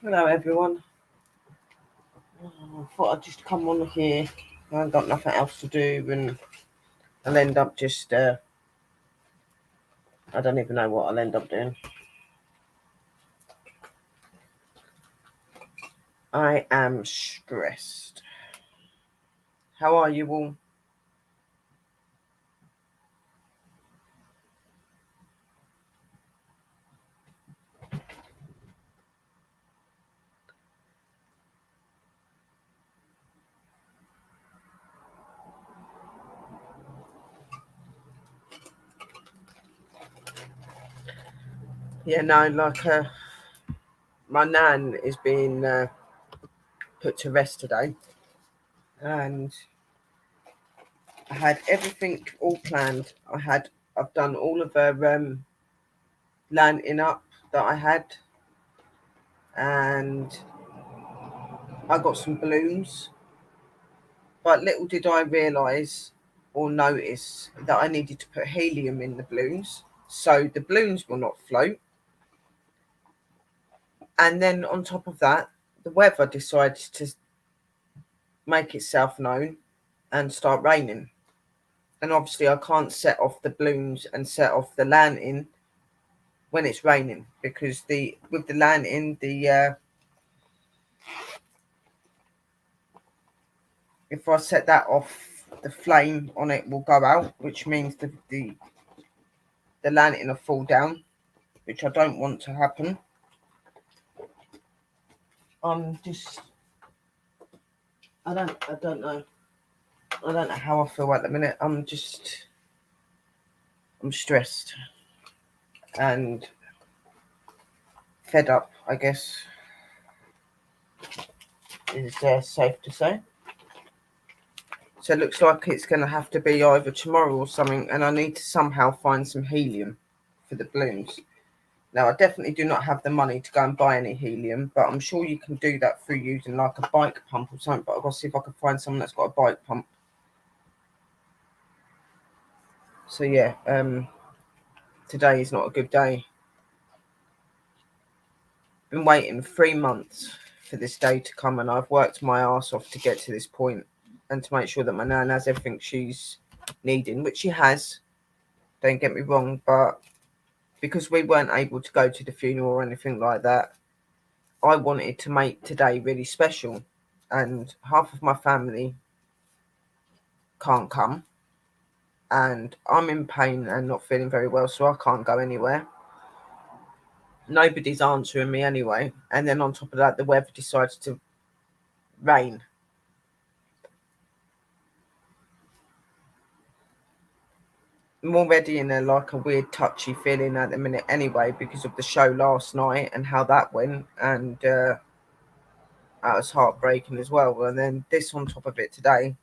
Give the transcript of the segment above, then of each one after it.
Hello everyone. I thought I'd just come on here. I ain't got nothing else to do, and I'll end up just I don't even know what I'll end up doing. I am stressed. How are you all? Yeah, no, like my nan is being put to rest today, and I had everything all planned. I've done all of her landing up that I had, and I got some balloons. But little did I realise or notice that I needed to put helium in the balloons, so the balloons will not float. And then on top of that, the weather decided to make itself known and start raining. And obviously, I can't set off the balloons and set off the lantern when it's raining, because the with the lantern, the if I set that off, the flame on it will go out, which means the lantern will fall down, which I don't want to happen. I'm just I don't know. I don't know how I feel at the minute. I'm stressed and fed up, I guess is safe to say. So it looks like it's going to have to be either tomorrow or something, and I need to somehow find some helium for the balloons. Now, I definitely do not have the money to go and buy any helium, but I'm sure you can do that through using like a bike pump or something. But I've got to see if I can find someone that's got a bike pump. So yeah, today is not a good day. Been waiting 3 months for this day to come, and I've worked my ass off to get to this point and to make sure that my nan has everything she's needing, which she has. Don't get me wrong, but because we weren't able to go to the funeral or anything like that, I wanted to make today really special. And half of my family can't come, and I'm in pain and not feeling very well, so I can't go anywhere. Nobody's answering me anyway, and then on top of that, the weather decides to rain. I'm already in a weird touchy feeling at the minute anyway, because of the show last night and how that went, and that was heartbreaking as well. And then this on top of it today.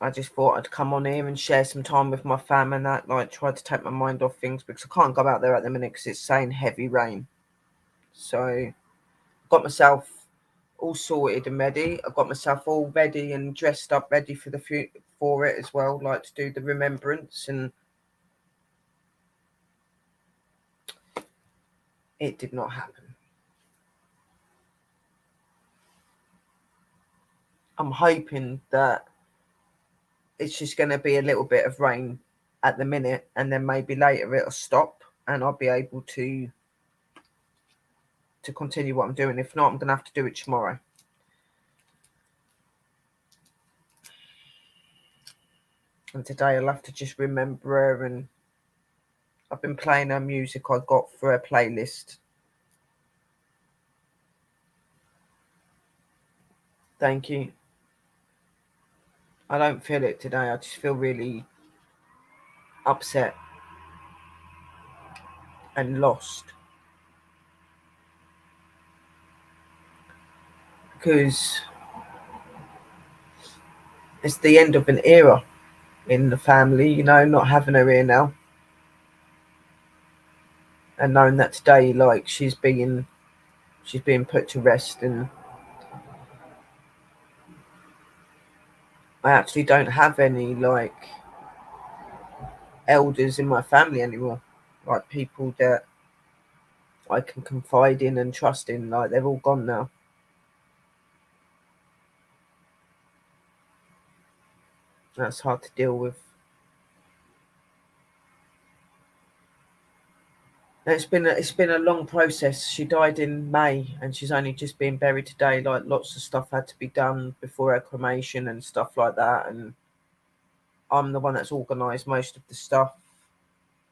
I just thought I'd come on here and share some time with my fam and that, like try to take my mind off things, because I can't go out there at the minute because it's saying heavy rain. So got myself all sorted and ready. I've got myself all ready and dressed up, ready for for it as well, like to do the remembrance, and it did not happen. I'm hoping that it's just going to be a little bit of rain at the minute, and then maybe later it'll stop and I'll be able to continue what I'm doing. If not, I'm going to have to do it tomorrow. And today I'll have to just remember her, and I've been playing her music I got for her playlist. Thank you. I don't feel it today. I just feel really upset and lost, because it's the end of an era in the family, not having her here now, and knowing that today, like, she's being put to rest, and I actually don't have any like elders in my family anymore. like people that I can confide in and trust in. Like, they're all gone now. That's hard to deal with. It's been a long process. She died in May, and she's only just been buried today. Like, lots of stuff had to be done before her cremation and stuff like that. And I'm the one that's organised most of the stuff,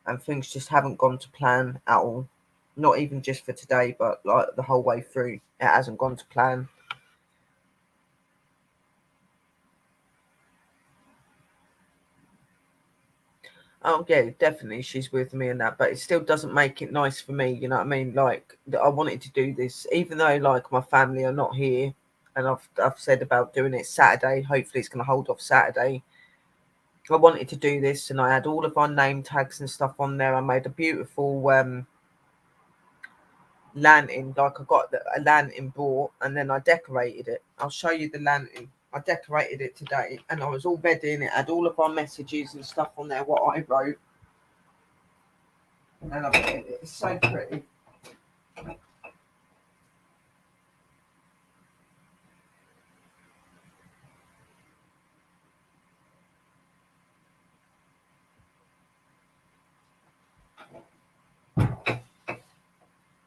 and things just haven't gone to plan at all. Not even just for today, but like the whole way through, it hasn't gone to plan. Oh yeah, definitely she's with me and that, but it still doesn't make it nice for me. You know what I mean? Like, I wanted to do this, even though like my family are not here, and I've said about doing it Saturday. Hopefully, it's going to hold off Saturday. I wanted to do this, and I had all of our name tags and stuff on there. I made a beautiful lantern, like I got a lantern bought, and then I decorated it. I'll show you the lantern. I decorated it today, and I was all ready, and it had all of our messages and stuff on there, what I wrote, and it's so pretty.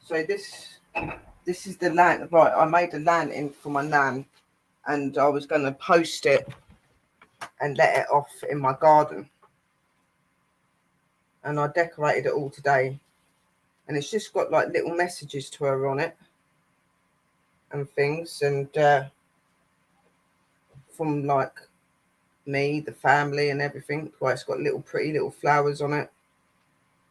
So this is the lantern. Right, I made a lantern for my nan, and I was going to post it and let it off in my garden, and I decorated it all today, and it's just got like little messages to her on it and things, and from like me, the family, and everything. Like, it's got little pretty little flowers on it.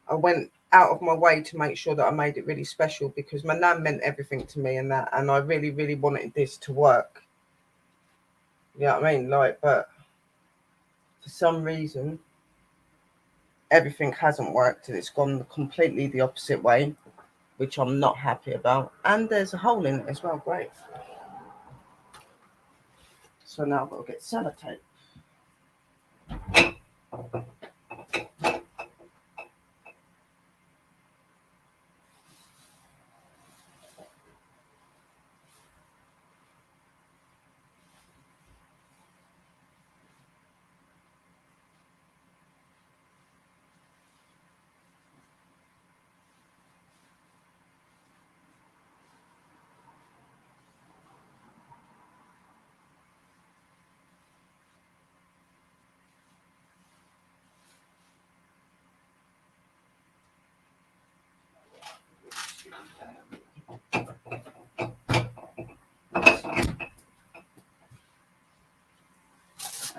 I went out of my way to make sure that I made it really special, because my nan meant everything to me, and that, and I really, really wanted this to work. You know what I mean? Like, but for some reason, everything hasn't worked, and it's gone completely the opposite way, which I'm not happy about. And there's a hole in it as well. Great. So now I've got to get sellotape.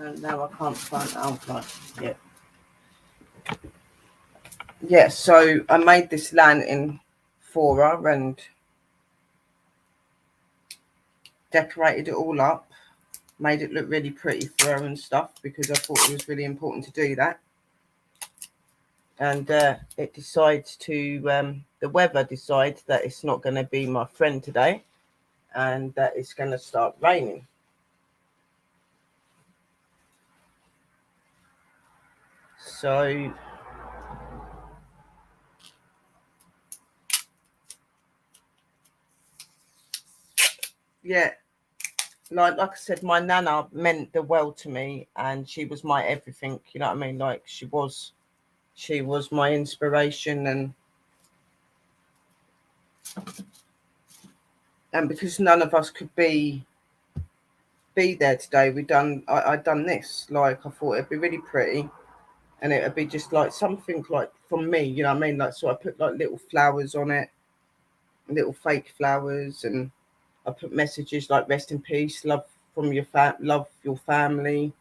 And now I can't find outline yet. Yeah, so I made this lantern for her and decorated it all up, made it look really pretty for her and stuff, because I thought it was really important to do that. And it decides to, the weather decides that it's not going to be my friend today, and that it's going to start raining. So yeah, like I said, my nana meant the world to me, and she was my everything. You know what I mean? Like, she was my inspiration, and because none of us could be there today, I done this. Like, I thought it'd be really pretty, and it would be just like something like from me. You know what I mean? Like, so I put like little flowers on it, little fake flowers, and I put messages like "Rest in peace, love from your love your family,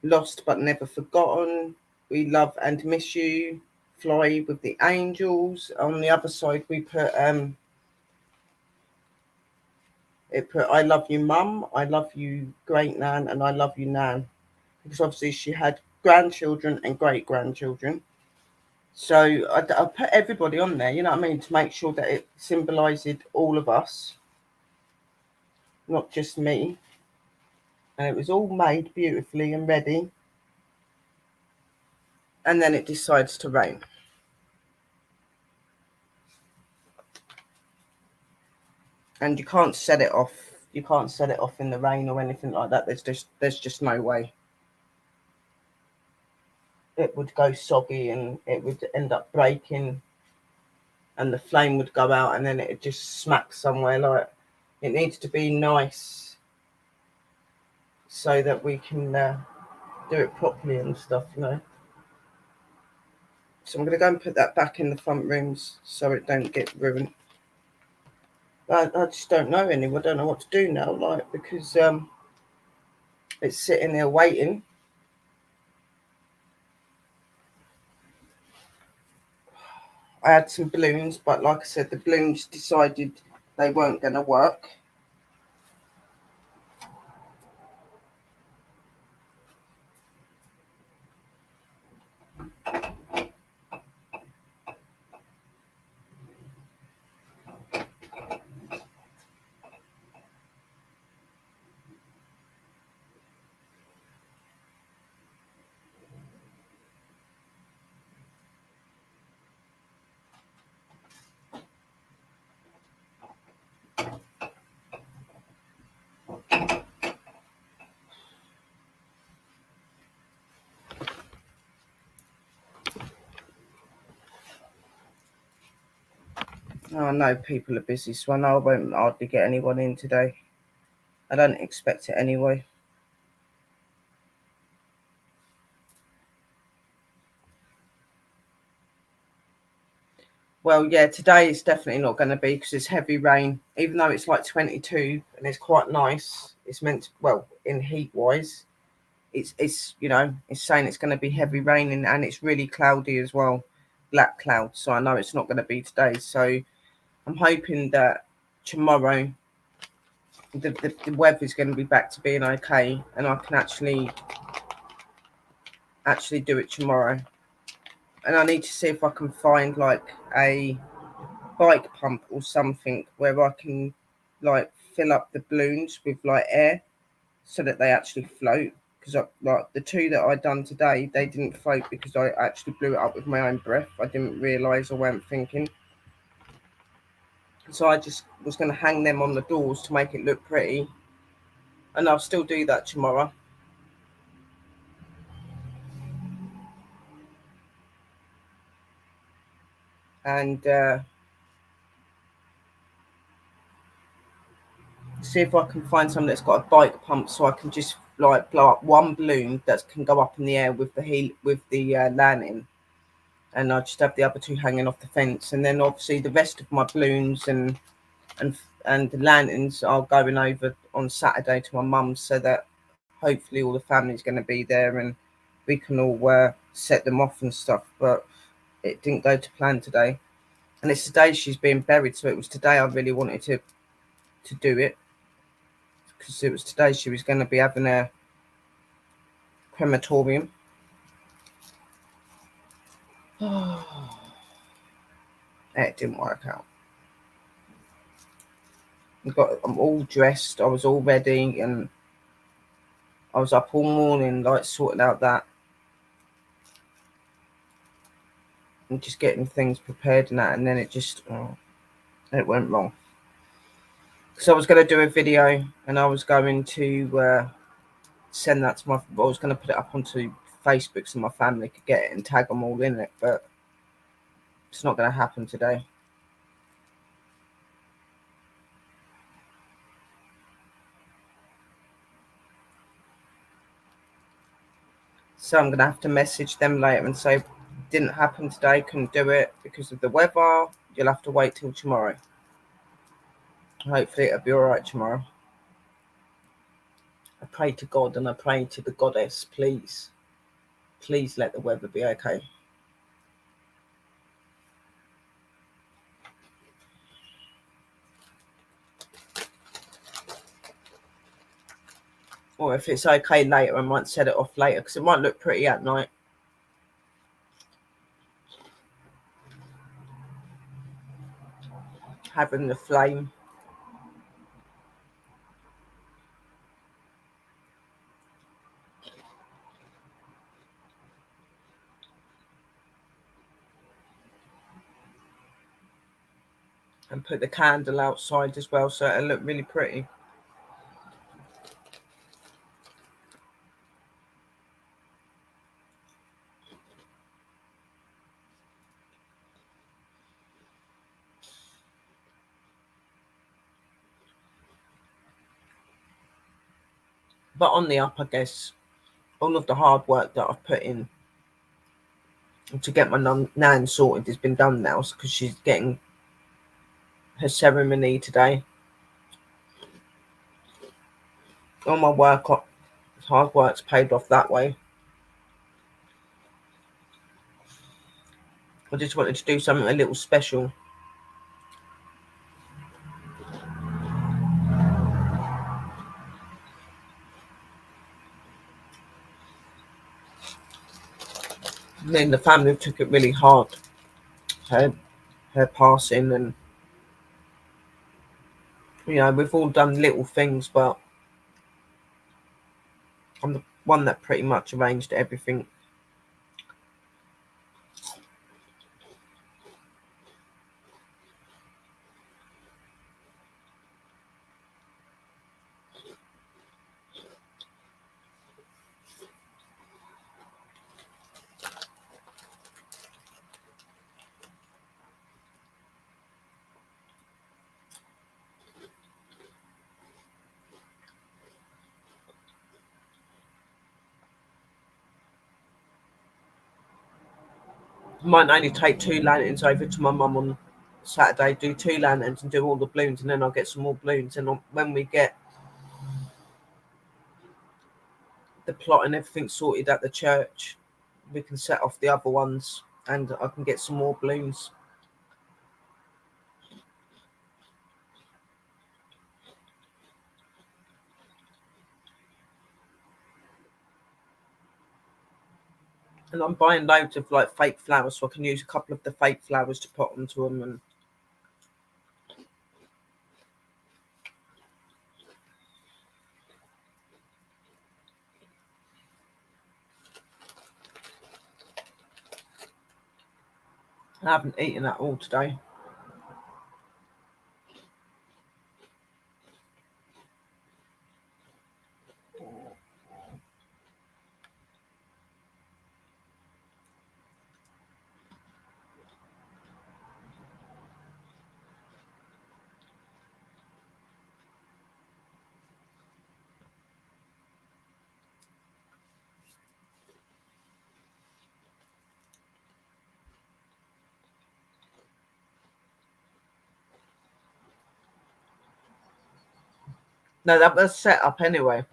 lost but never forgotten, we love and miss you, fly with the angels." On the other side, we put it put "I love you, mum, I love you, great nan, and I love you, nan," because obviously she had grandchildren and great grandchildren. So I put everybody on there, you know what I mean, to make sure that it symbolised all of us, not just me. And it was all made beautifully and ready. And then it decides to rain. And you can't set it off. You can't set it off in the rain or anything like that. There's just no way. It would go soggy and it would end up breaking, and the flame would go out, and then it would just smack somewhere. Like, it needs to be nice so that we can do it properly and stuff, you know. So I'm going to go and put that back in the front rooms so it don't get ruined. I just don't know anymore. I don't know what to do now, like, because it's sitting there waiting. I had some balloons, but like I said, the balloons decided they weren't going to work. Oh, I know people are busy, so I know I won't hardly get anyone in today. I don't expect it anyway. Well, yeah, today is definitely not going to be because it's heavy rain. Even though it's like 22 and it's quite nice, it's meant to, well, in heat wise, it's you know, it's saying it's going to be heavy raining and it's really cloudy as well, black clouds. So I know it's not going to be today. So I'm hoping that tomorrow the weather is going to be back to being okay, and I can actually do it tomorrow. And I need to see if I can find like a bike pump or something where I can like fill up the balloons with like air so that they actually float. Because like the two that I done today, they didn't float because I actually blew it up with my own breath. I didn't realise or weren't thinking. So I just was going to hang them on the doors to make it look pretty, and I'll still do that tomorrow. And see if I can find something that's got a bike pump so I can just like blow up one balloon that can go up in the air with the lantern, and I just have the other two hanging off the fence. And then obviously the rest of my balloons and and the lanterns are going over on Saturday to my mum's, so that hopefully all the family's going to be there and we can all set them off and stuff. But it didn't go to plan today, and it's today she's being buried, so it was today I really wanted to do it, because it was today she was going to be having a crematorium. It didn't work out. I'm all dressed, I was all ready, and I was up all morning like sorting out that and just getting things prepared and that, and then it went wrong. So I was going to do a video and I was going to send that to I was going to put it up onto Facebook so my family could get it and tag them all in it, but it's not going to happen today. So I'm going to have to message them later and say, didn't happen today, couldn't do it because of the weather. You'll have to wait till tomorrow. Hopefully it'll be all right tomorrow. I pray to God and I pray to the goddess, please let the weather be okay. Or if it's okay later, I might set it off later because it might look pretty at night. Having the flame. and put the candle outside as well, so it'll look really pretty. But on the up, I guess all of the hard work that I've put in to get my nan sorted has been done now, because she's getting her ceremony today. All my hard work's paid off that way. I just wanted to do something a little special. And then the family took it really hard, her passing, and we've all done little things, but I'm the one that pretty much arranged everything. Might only take 2 lanterns over to my mum on Saturday, do 2 lanterns and do all the balloons, and then I'll get some more balloons. And when we get the plot and everything sorted at the church, we can set off the other ones, and I can get some more balloons. And I'm buying loads of like fake flowers, so I can use a couple of the fake flowers to put onto them. And I haven't eaten at all today. No, that was set up anyway,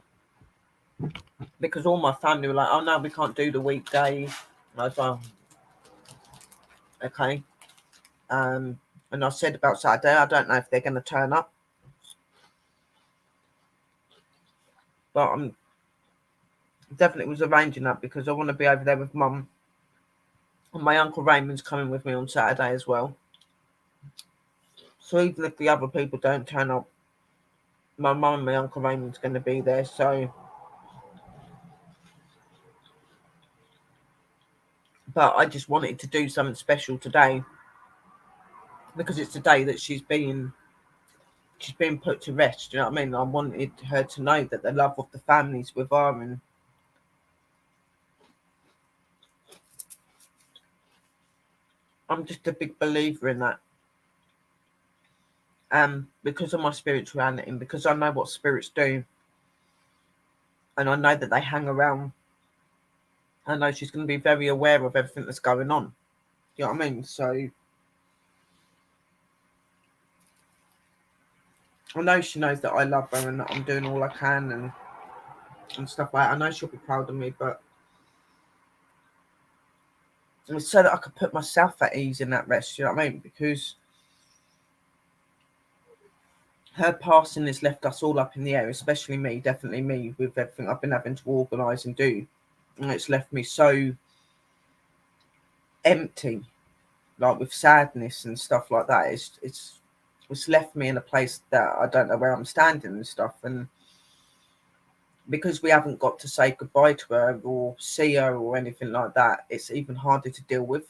because all my family were like, "Oh no, we can't do the weekday." I was like, "Okay." And I said about Saturday, I don't know if they're going to turn up, but I'm definitely was arranging that because I want to be over there with Mum, and my Uncle Raymond's coming with me on Saturday as well. So even if the other people don't turn up, my mum and my Uncle Raymond's going to be there. So, but I just wanted to do something special today, because it's the day that she's being put to rest. You know what I mean? I wanted her to know that the love of the family's with her, and I'm just a big believer in that. Because of my spirituality, and because I know what spirits do, and I know that they hang around, I know she's going to be very aware of everything that's going on. You know what I mean? So I know she knows that I love her and that I'm doing all I can, and stuff like that. I know she'll be proud of me, but it's so that I could put myself at ease in that rest. You know what I mean? Because her passing has left us all up in the air, especially me, definitely me, with everything I've been having to organise and do. And it's left me so empty, like with sadness and stuff like that. It's left me in a place that I don't know where I'm standing and stuff. And because we haven't got to say goodbye to her or see her or anything like that, it's even harder to deal with.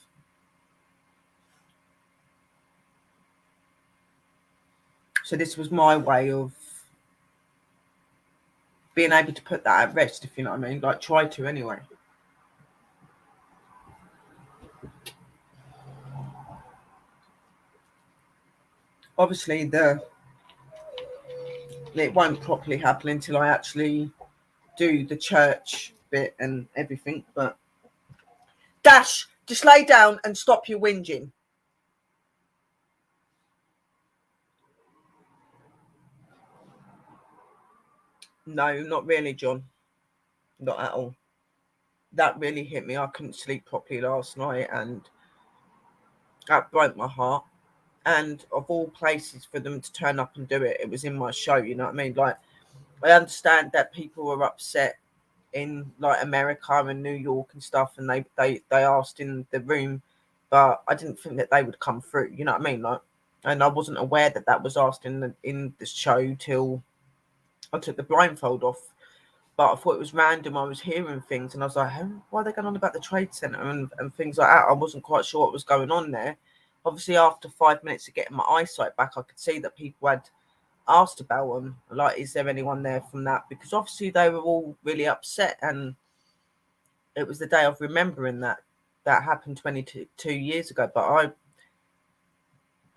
So this was my way of being able to put that at rest, if you know what I mean. Like, try to anyway. Obviously, it won't properly happen until I actually do the church bit and everything. But Dash, just lay down and stop your whinging. No, not really, John. Not at all. That really hit me. I couldn't sleep properly last night, and that broke my heart. And of all places for them to turn up and do it, it was in my show. You know what I mean? Like, I understand that people were upset in like America and New York and stuff, and they asked in the room, but I didn't think that they would come through. You know what I mean? Like, and I wasn't aware that that was asked in the show till I took the blindfold off. But I thought it was random. I was hearing things, and I was like, why are they going on about the Trade Center and things like that? I wasn't quite sure what was going on there. Obviously, after 5 minutes of getting my eyesight back, I could see that people had asked about them, like, is there anyone there from that? Because obviously they were all really upset, and it was the day of remembering that happened 22 years ago. But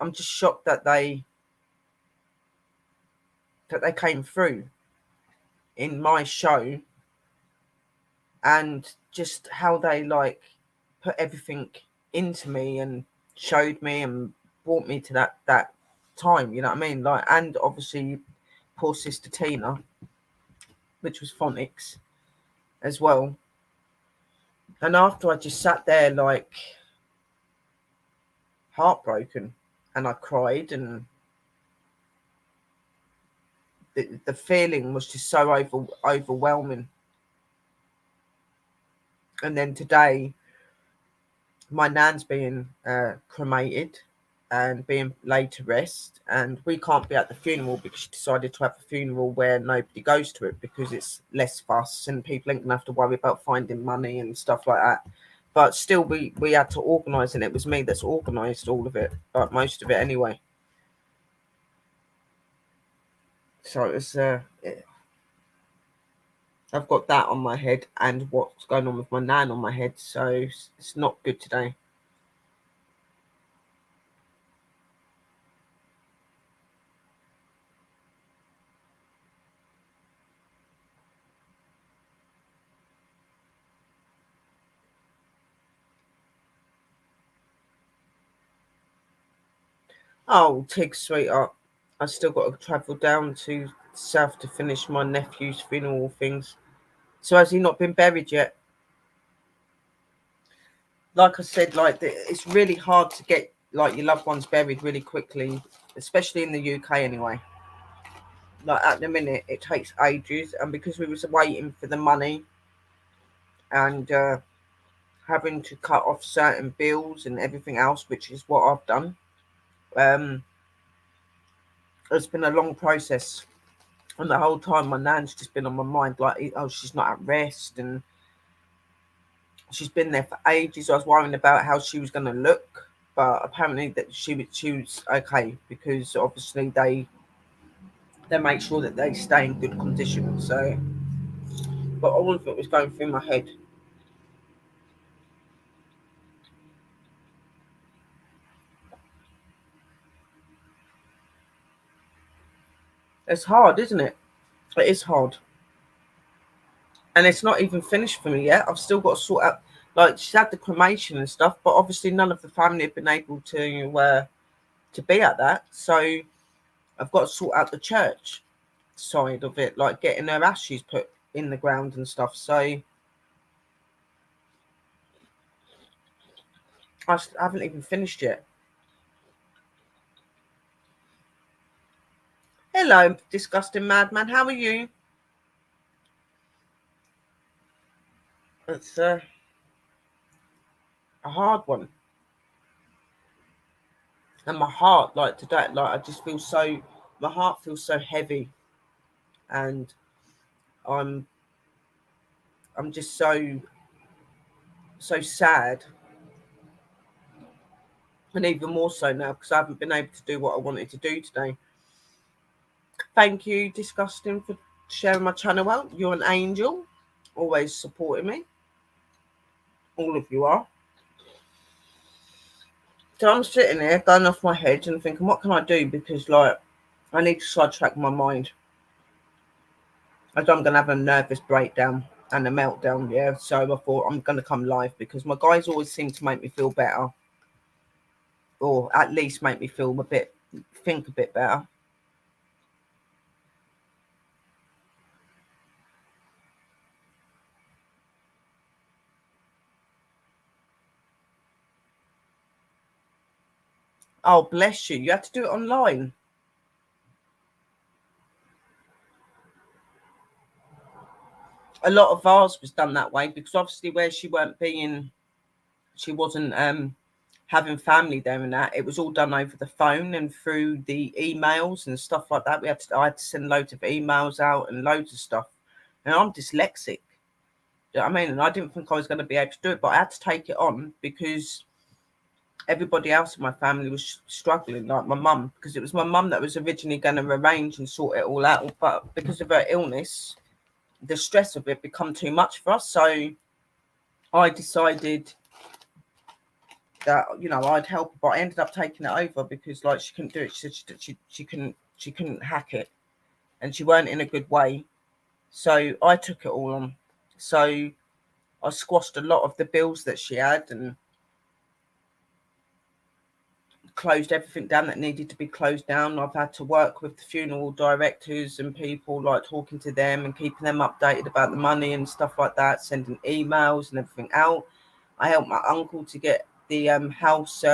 I'm just shocked that they came through in my show, and just how they like put everything into me and showed me and brought me to that time, you know what I mean? Like, and obviously poor sister Tina, which was phonics as well. And after I just sat there like heartbroken, and I cried, and the feeling was just so overwhelming. And then today, my nan's being cremated and being laid to rest, and we can't be at the funeral because she decided to have a funeral where nobody goes to it because it's less fuss and people ain't gonna have to worry about finding money and stuff like that. But still, we had to organise, and it was me that's organised all of it, like most of it anyway. So it was I've got that on my head and what's going on with my nan on my head, so it's not good today. Oh, Tig, sweetheart, I still got to travel down to south to finish my nephew's funeral things. So has he not been buried yet? Like I said, like it's really hard to get like your loved ones buried really quickly, especially in the UK anyway. Like at the minute, it takes ages, and because we was waiting for the money and having to cut off certain bills and everything else, which is what I've done, um, it's been a long process. And the whole time, my nan's just been on my mind, like, oh, she's not at rest, and she's been there for ages. I was worrying about how she was going to look, but apparently that she was okay because obviously they make sure that they stay in good condition. So, but all of it was going through my head. It's hard, isn't it? It is hard, and it's not even finished for me yet. I've still got to sort out. Like, she's had the cremation and stuff, but obviously none of the family have been able to be at that. So I've got to sort out the church side of it, like getting her ashes put in the ground and stuff. So haven't even finished yet. Hello, disgusting madman. How are you? It's a hard one. And my heart, like today, like I just feel so, my heart feels so heavy, and I'm, I'm just so sad, and even more so now because I haven't been able to do what I wanted to do today. thank you, Disgusting, for sharing my channel out. You're an angel, always supporting me. All of you are. So I'm sitting there going off my head and thinking, what can I do? Because like I need to sidetrack my mind. I I'm gonna have a nervous breakdown and a meltdown, yeah. So I thought I'm gonna come live because my guys always seem to make me feel better. Or at least make me feel think a bit better. Oh, bless you. You had to do it online. A lot of ours was done that way because obviously where she wasn't having family there and that, it was all done over the phone and through the emails and stuff like that. I had to send loads of emails out and loads of stuff. And I'm dyslexic. You know what I mean? And I didn't think I was going to be able to do it, but I had to take it on because everybody else in my family was struggling, like my mum, because it was my mum that was originally going to arrange and sort it all out. But because of her illness, the stress of it become too much for us. So I decided that, you know, I'd help her, but I ended up taking it over because like she couldn't do it. She said she couldn't hack it and she weren't in a good way. So I took it all on. So I squashed a lot of the bills that she had and closed everything down that needed to be closed down. I've had to work with the funeral directors and people, like talking to them and keeping them updated about the money and stuff like that, sending emails and everything out. I helped my uncle to get the house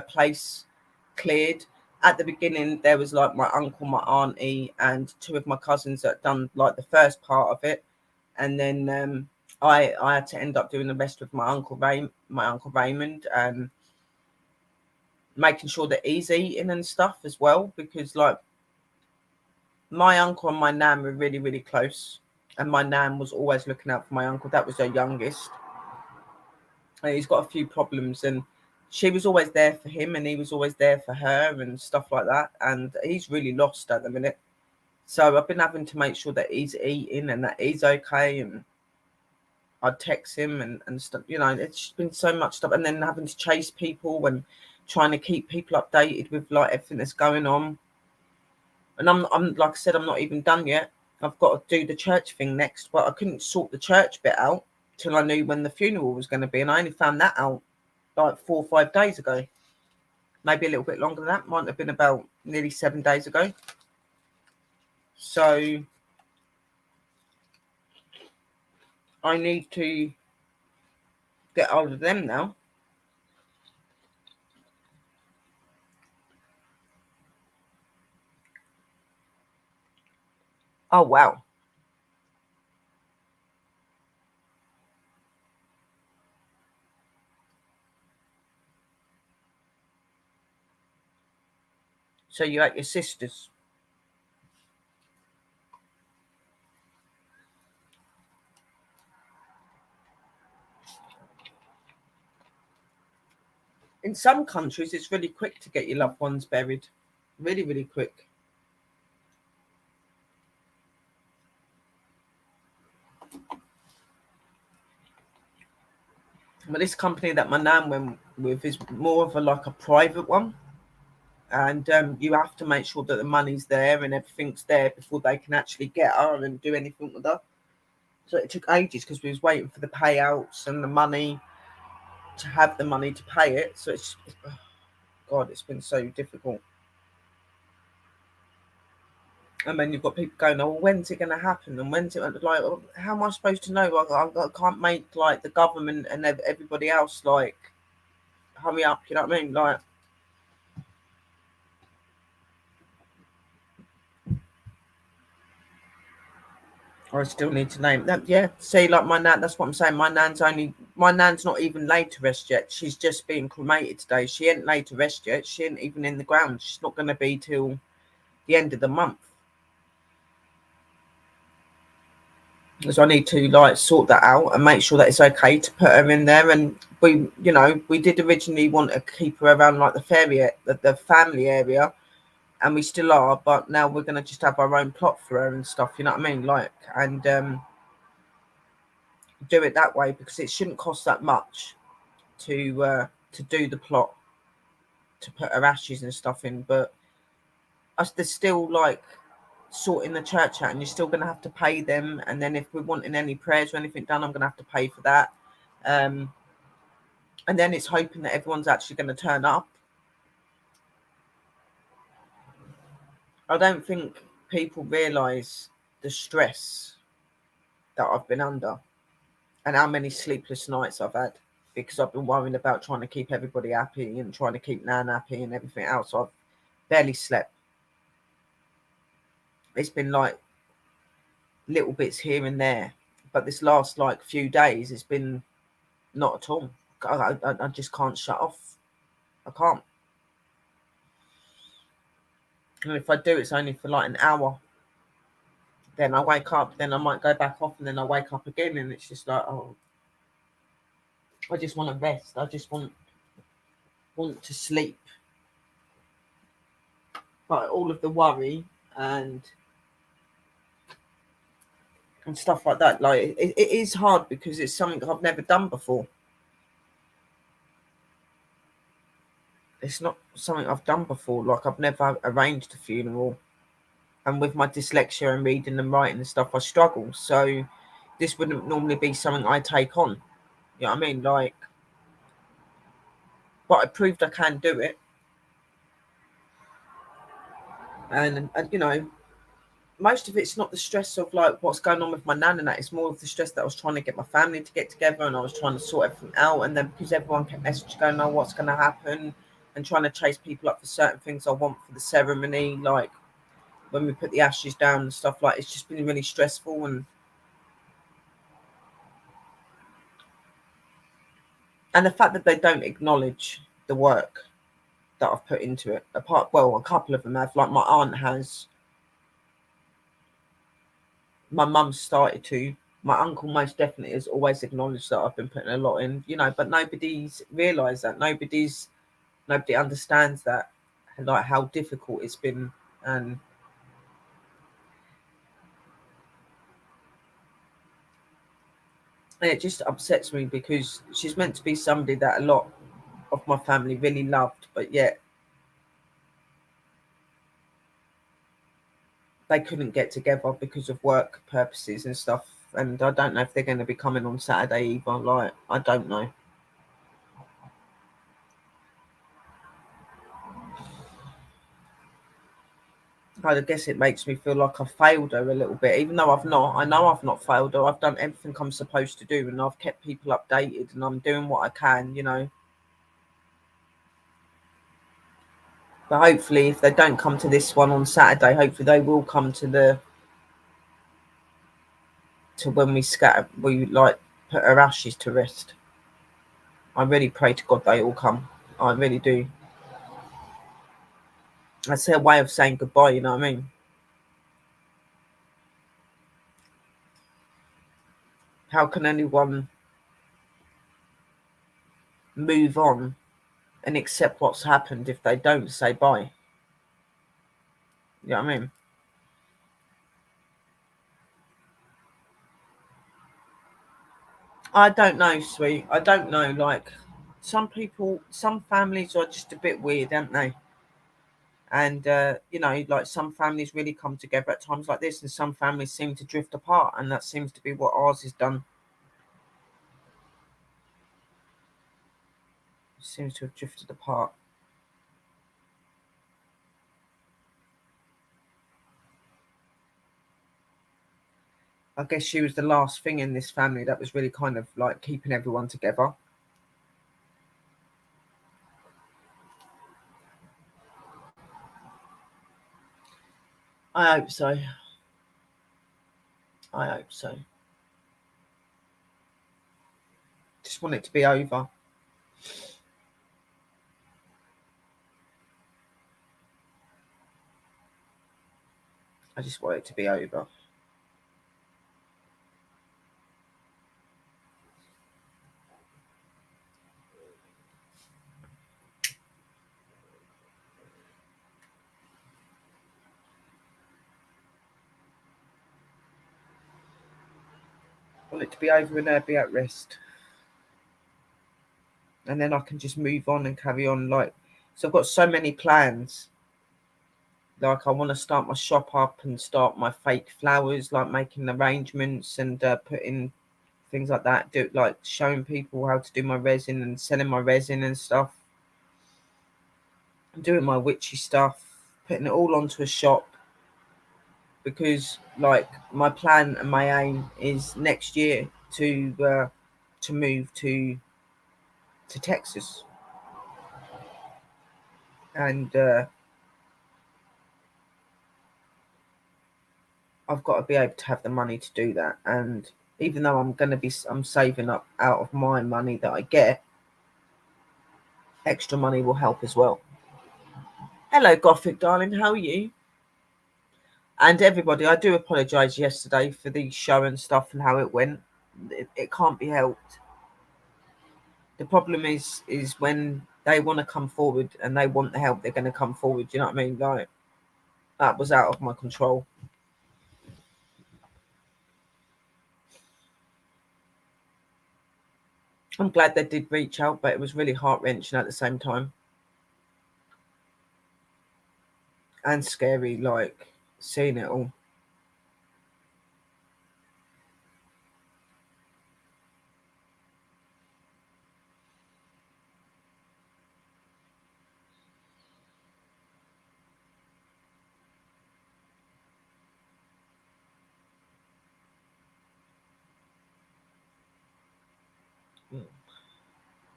place cleared. At the beginning there was like my uncle, my auntie and two of my cousins that done like the first part of it, and then I had to end up doing the rest with my uncle Raymond, and making sure that he's eating and stuff as well, because like my uncle and my nan were really, really close, and my nan was always looking out for my uncle. That was her youngest, and he's got a few problems, and she was always there for him and he was always there for her and stuff like that, and he's really lost at the minute. So I've been having to make sure that he's eating and that he's okay, and I text him and stuff, you know. It's been so much stuff, and then having to chase people and trying to keep people updated with like everything that's going on. And I'm like I said, I'm not even done yet. I've got to do the church thing next, but I couldn't sort the church bit out till I knew when the funeral was going to be, and I only found that out like 4 or 5 days ago, maybe a little bit longer than that. Might have been about nearly 7 days ago. So I need to get hold of them now. Oh wow. So you're at your sister's. In some countries, it's really quick to get your loved ones buried. Really, really quick. But this company that my nan went with is more of a private one. And you have to make sure that the money's there and everything's there before they can actually get her and do anything with her. So it took ages because we was waiting for the payouts and the money to have the money to pay it. So it's oh God, it's been so difficult. And then you've got people going, oh, when's it going to happen? And when's it like, oh, how am I supposed to know? I can't make like the government and everybody else like hurry up. You know what I mean? Like, I still need to name that. Yeah, see, like my nan, that's what I'm saying. My nan's not even laid to rest yet. She's just being cremated today. She ain't laid to rest yet. She ain't even in the ground. She's not going to be till the end of the month. So I need to like sort that out and make sure that it's okay to put her in there. And we did originally want to keep her around like the family area, and we still are, but now we're going to just have our own plot for her and stuff, you know what I mean? Like, and do it that way, because it shouldn't cost that much to do the plot, to put her ashes and stuff in. But us, there's still like sorting the church out, and you're still going to have to pay them. And then if we're wanting any prayers or anything done, I'm going to have to pay for that. And then it's hoping that everyone's actually going to turn up. I don't think people realise the stress that I've been under and how many sleepless nights I've had, because I've been worrying about trying to keep everybody happy and trying to keep Nan happy and everything else. I've barely slept. It's been like little bits here and there, but this last like few days it's been not at all. I just can't shut off. I can't. And if I do, it's only for like an hour. Then I wake up, then I might go back off, and then I wake up again, and it's just like, oh, I just want to rest. I just want to sleep. But all of the worry and stuff like that, like it is hard, because it's something I've never done before. It's not something I've done before. Like, I've never arranged a funeral, and with my dyslexia and reading and writing and stuff, I struggle. So this wouldn't normally be something I take on. You know what I mean? Like, but I proved I can do it. And you know, most of it's not the stress of like what's going on with my nan and that. It's more of the stress that I was trying to get my family to get together, and I was trying to sort everything out. And then because everyone kept messaging going, "Oh, what's going to happen?" and trying to chase people up for certain things I want for the ceremony, like when we put the ashes down and stuff. Like, it's just been really stressful. And the fact that they don't acknowledge the work that I've put into it. Apart, well, a couple of them have. Like, my aunt has. My mum started to. My uncle most definitely has always acknowledged that I've been putting a lot in, you know, but nobody's realised that. Nobody understands that, like how difficult it's been. And it just upsets me, because she's meant to be somebody that a lot of my family really loved, but yet they couldn't get together because of work purposes and stuff. And I don't know if they're going to be coming on Saturday either. Like, I don't know. I guess it makes me feel like I failed her a little bit, even though I've not. I know I've not failed her. I've done everything I'm supposed to do, and I've kept people updated, and I'm doing what I can, you know. But hopefully, if they don't come to this one on Saturday, hopefully they will come to when we like put her ashes to rest. I really pray to God they all come. I really do. That's their way of saying goodbye, you know what I mean? How can anyone move on and accept what's happened if they don't say bye? You know what I mean? I don't know, sweet. I don't know. Like, some families are just a bit weird, aren't they? And you know, like, some families really come together at times like this, and some families seem to drift apart, and that seems to be what ours has done. It seems to have drifted apart. I guess she was the last thing in this family that was really kind of like keeping everyone together. I hope so. I hope so. Just want it to be over. I just want it to be over. I want it to be over and her be at rest. And then I can just move on and carry on. Like, so I've got so many plans. Like, I want to start my shop up and start my fake flowers, like making arrangements and putting things like that. Do like showing people how to do my resin and selling my resin and stuff. I'm doing my witchy stuff, putting it all onto a shop, because like my plan and my aim is next year to move to Texas, and I've got to be able to have the money to do that. And even though I'm saving up out of my money that I get, extra money will help as well. Hello, Gothic darling, how are you? And everybody, I do apologise yesterday for the show and stuff and how it went. It can't be helped. The problem is when they want to come forward and they want the help, they're going to come forward. You know what I mean? Like, that was out of my control. I'm glad they did reach out, but it was really heart-wrenching at the same time. And scary, like, seeing it all.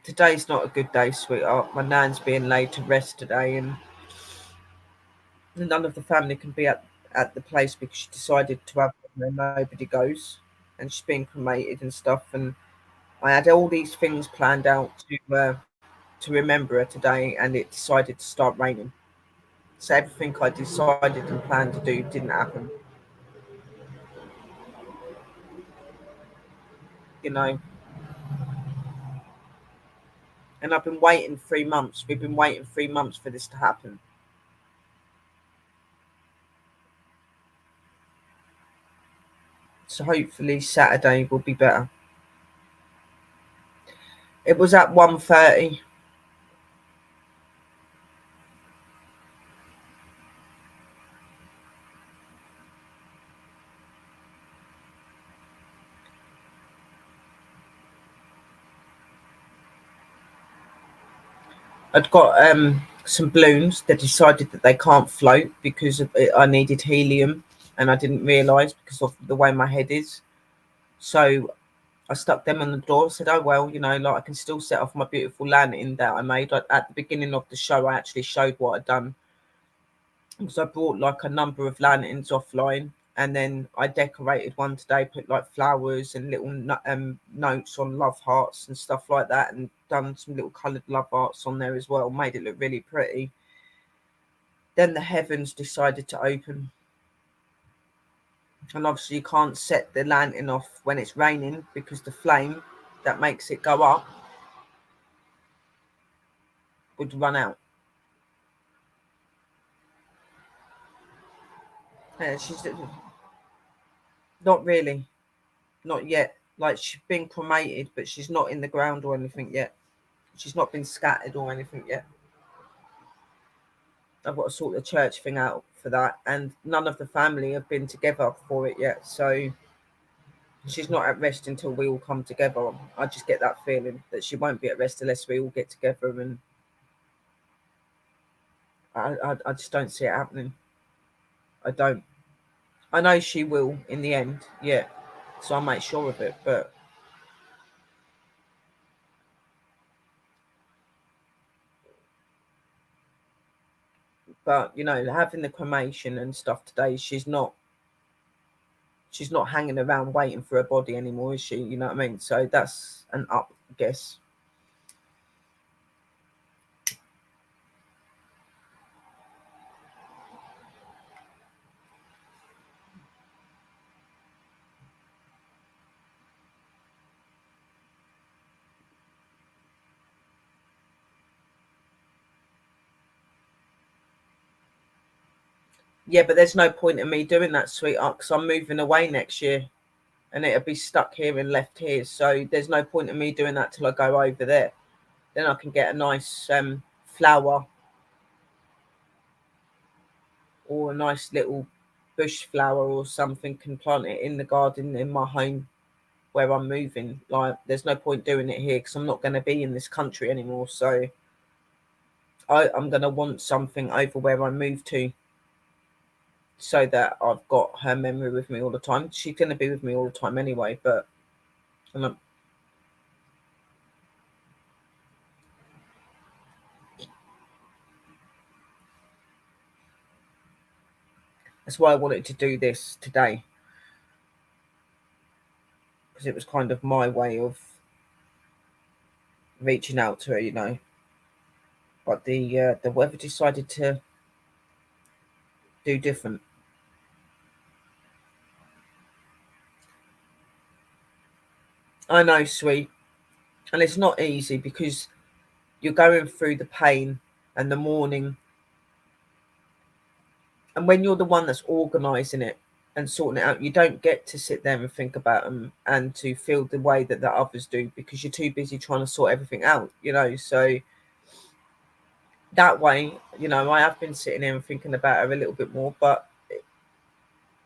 Today's not a good day, sweetheart. My nan's being laid to rest today, and none of the family can be at the place because she decided to have one where nobody goes, and she's being cremated and stuff. And I had all these things planned out to remember her today, and it decided to start raining. So everything I decided and planned to do didn't happen. You know, and I've been waiting 3 months. We've been waiting 3 months for this to happen. So hopefully Saturday will be better. It was at 1:30. I'd got some balloons. They decided that they can't float because I needed helium, and I didn't realise because of the way my head is. So I stuck them on the door. Said, "Oh well, you know, like I can still set off my beautiful lantern that I made." At the beginning of the show, I actually showed what I'd done, because I brought like a number of lanterns offline, and then I decorated one today, put like flowers and little notes on love hearts and stuff like that, and done some little coloured love hearts on there as well, made it look really pretty. Then the heavens decided to open, and obviously you can't set the lantern off when it's raining because the flame that makes it go up would run out. Yeah, she's not really, not yet. Like, she's been cremated, but she's not in the ground or anything yet. She's not been scattered or anything yet. I've got to sort the church thing out for that, and none of the family have been together for it yet. So she's not at rest until we all come together. I just get that feeling that she won't be at rest unless we all get together, and I just don't see it happening. I don't. I know she will in the end, yeah. So I'll make sure of it, but you know, having the cremation and stuff today, she's not hanging around waiting for her body anymore, is she? You know what I mean? So that's an up, I guess. Yeah, but there's no point in me doing that, sweetheart, because I'm moving away next year. and it'll be stuck here and left here. So there's no point in me doing that till I go over there. Then I can get a nice flower or a nice little bush flower or something, and plant it in the garden in my home where I'm moving. Like, there's no point doing it here because I'm not going to be in this country anymore. So I'm going to want something over where I move to, so that I've got her memory with me all the time. She's going to be with me all the time anyway, but that's why I wanted to do this today, because it was kind of my way of reaching out to her. But the weather decided to do different. I know, sweet, and it's not easy because you're going through the pain and the mourning, and when you're the one that's organising it and sorting it out, you don't get to sit there and think about them and to feel the way that the others do, because you're too busy trying to sort everything out. So that way, I have been sitting here and thinking about her a little bit more, but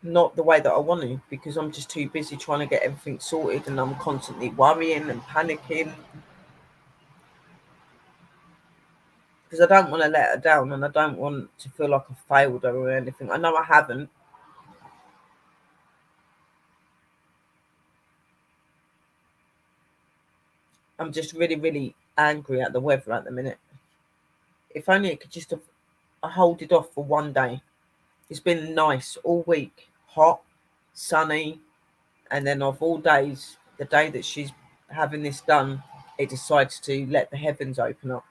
not the way that I want to, because I'm just too busy trying to get everything sorted, and I'm constantly worrying and panicking because I don't want to let her down, and I don't want to feel like I failed her or anything. I know I haven't. I'm just really, really angry at the weather at the minute. If only it could just have hold it off for one day. It's been nice all week, hot, sunny, and then of all days, the day that she's having this done, it decides to let the heavens open up.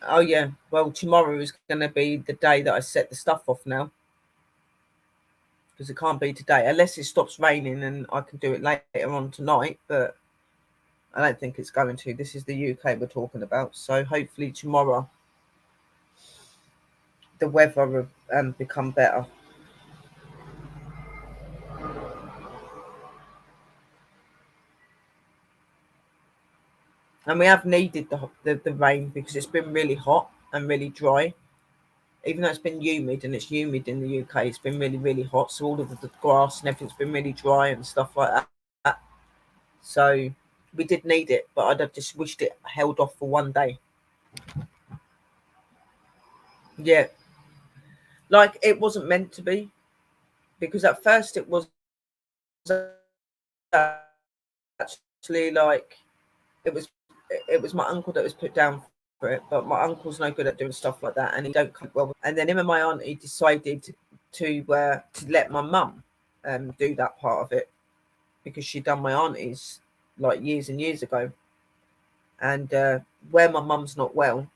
Oh yeah, well, tomorrow is going to be the day that I set the stuff off now, because it can't be today unless it stops raining and I can do it later on tonight, but I don't think it's going to. This is the UK we're talking about, so hopefully tomorrow the weather will become better. And we have needed the rain because it's been really hot and really dry. Even though it's been humid, and it's humid in the UK, it's been really, really hot. So all of the grass and everything's been really dry and stuff like that. So we did need it, but I'd have just wished it held off for one day. Yeah, like it wasn't meant to be, because at first it was actually like it was it was my uncle that was put down for it, but my uncle's no good at doing stuff like that, and he don't cope well. And then him and my auntie decided to let my mum do that part of it, because she'd done my auntie's like years and years ago. And where my mum's not well,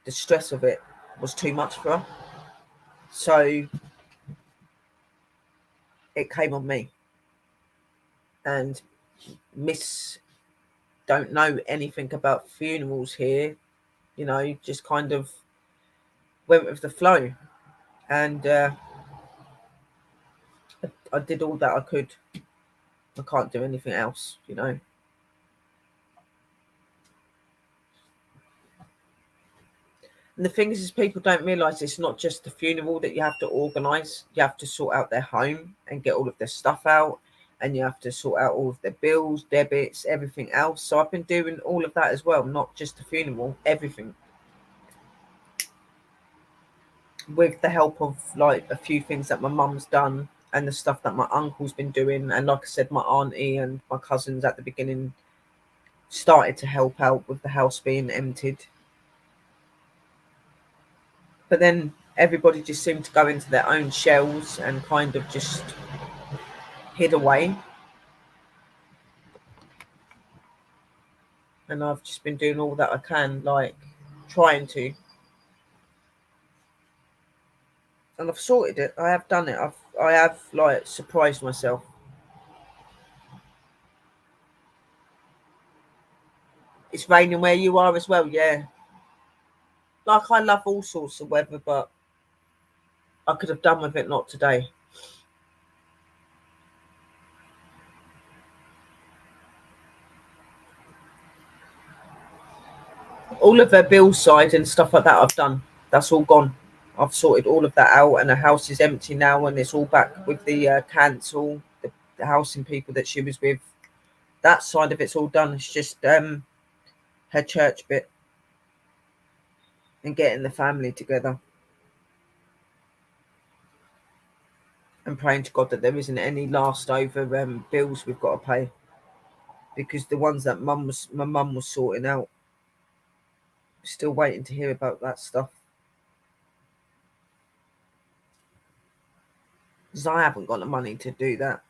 the stress of it was too much for her. So it came on me. And Miss don't know anything about funerals here, just kind of went with the flow. And I did all that I could. I can't do anything else. And the thing is people don't realise it's not just the funeral that you have to organise. You have to sort out their home and get all of their stuff out, and you have to sort out all of their bills, debits, everything else. So I've been doing all of that as well, not just the funeral, everything. With the help of like a few things that my mum's done and the stuff that my uncle's been doing. And like I said, my auntie and my cousins at the beginning started to help out with the house being emptied. But then everybody just seemed to go into their own shells and kind of just hid away. And I've just been doing all that I can, like trying to. And I've sorted it. I have done it. I have like surprised myself. It's raining where you are as well, yeah. Like I love all sorts of weather, but I could have done with it not today. all of her bill side and stuff like that I've done. That's all gone. I've sorted all of that out, and the house is empty now, and it's all back with the council, the housing people that she was with. That side of it's all done. It's just her church bit and getting the family together and praying to God that there isn't any last over bills we've got to pay, because the ones that my mum was sorting out, still waiting to hear about that stuff. Because I haven't got the money to do that.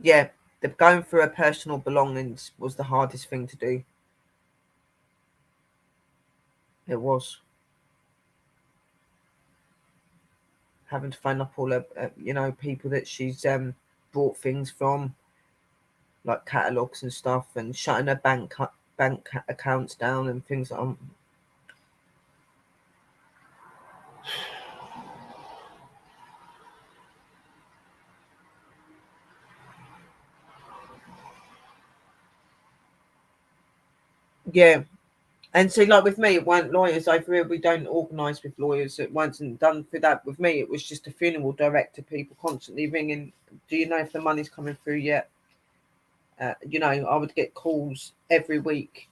Yeah, the going through her personal belongings was the hardest thing to do. It was. Having to phone up all her, people that she's bought things from, like catalogues and stuff, and shutting her bank accounts down and things like that. Yeah. And see, like with me, it weren't lawyers over here. We don't organise with lawyers. It wasn't done for that. With me, it was just a funeral director. People constantly ringing, do you know if the money's coming through yet? I would get calls every week,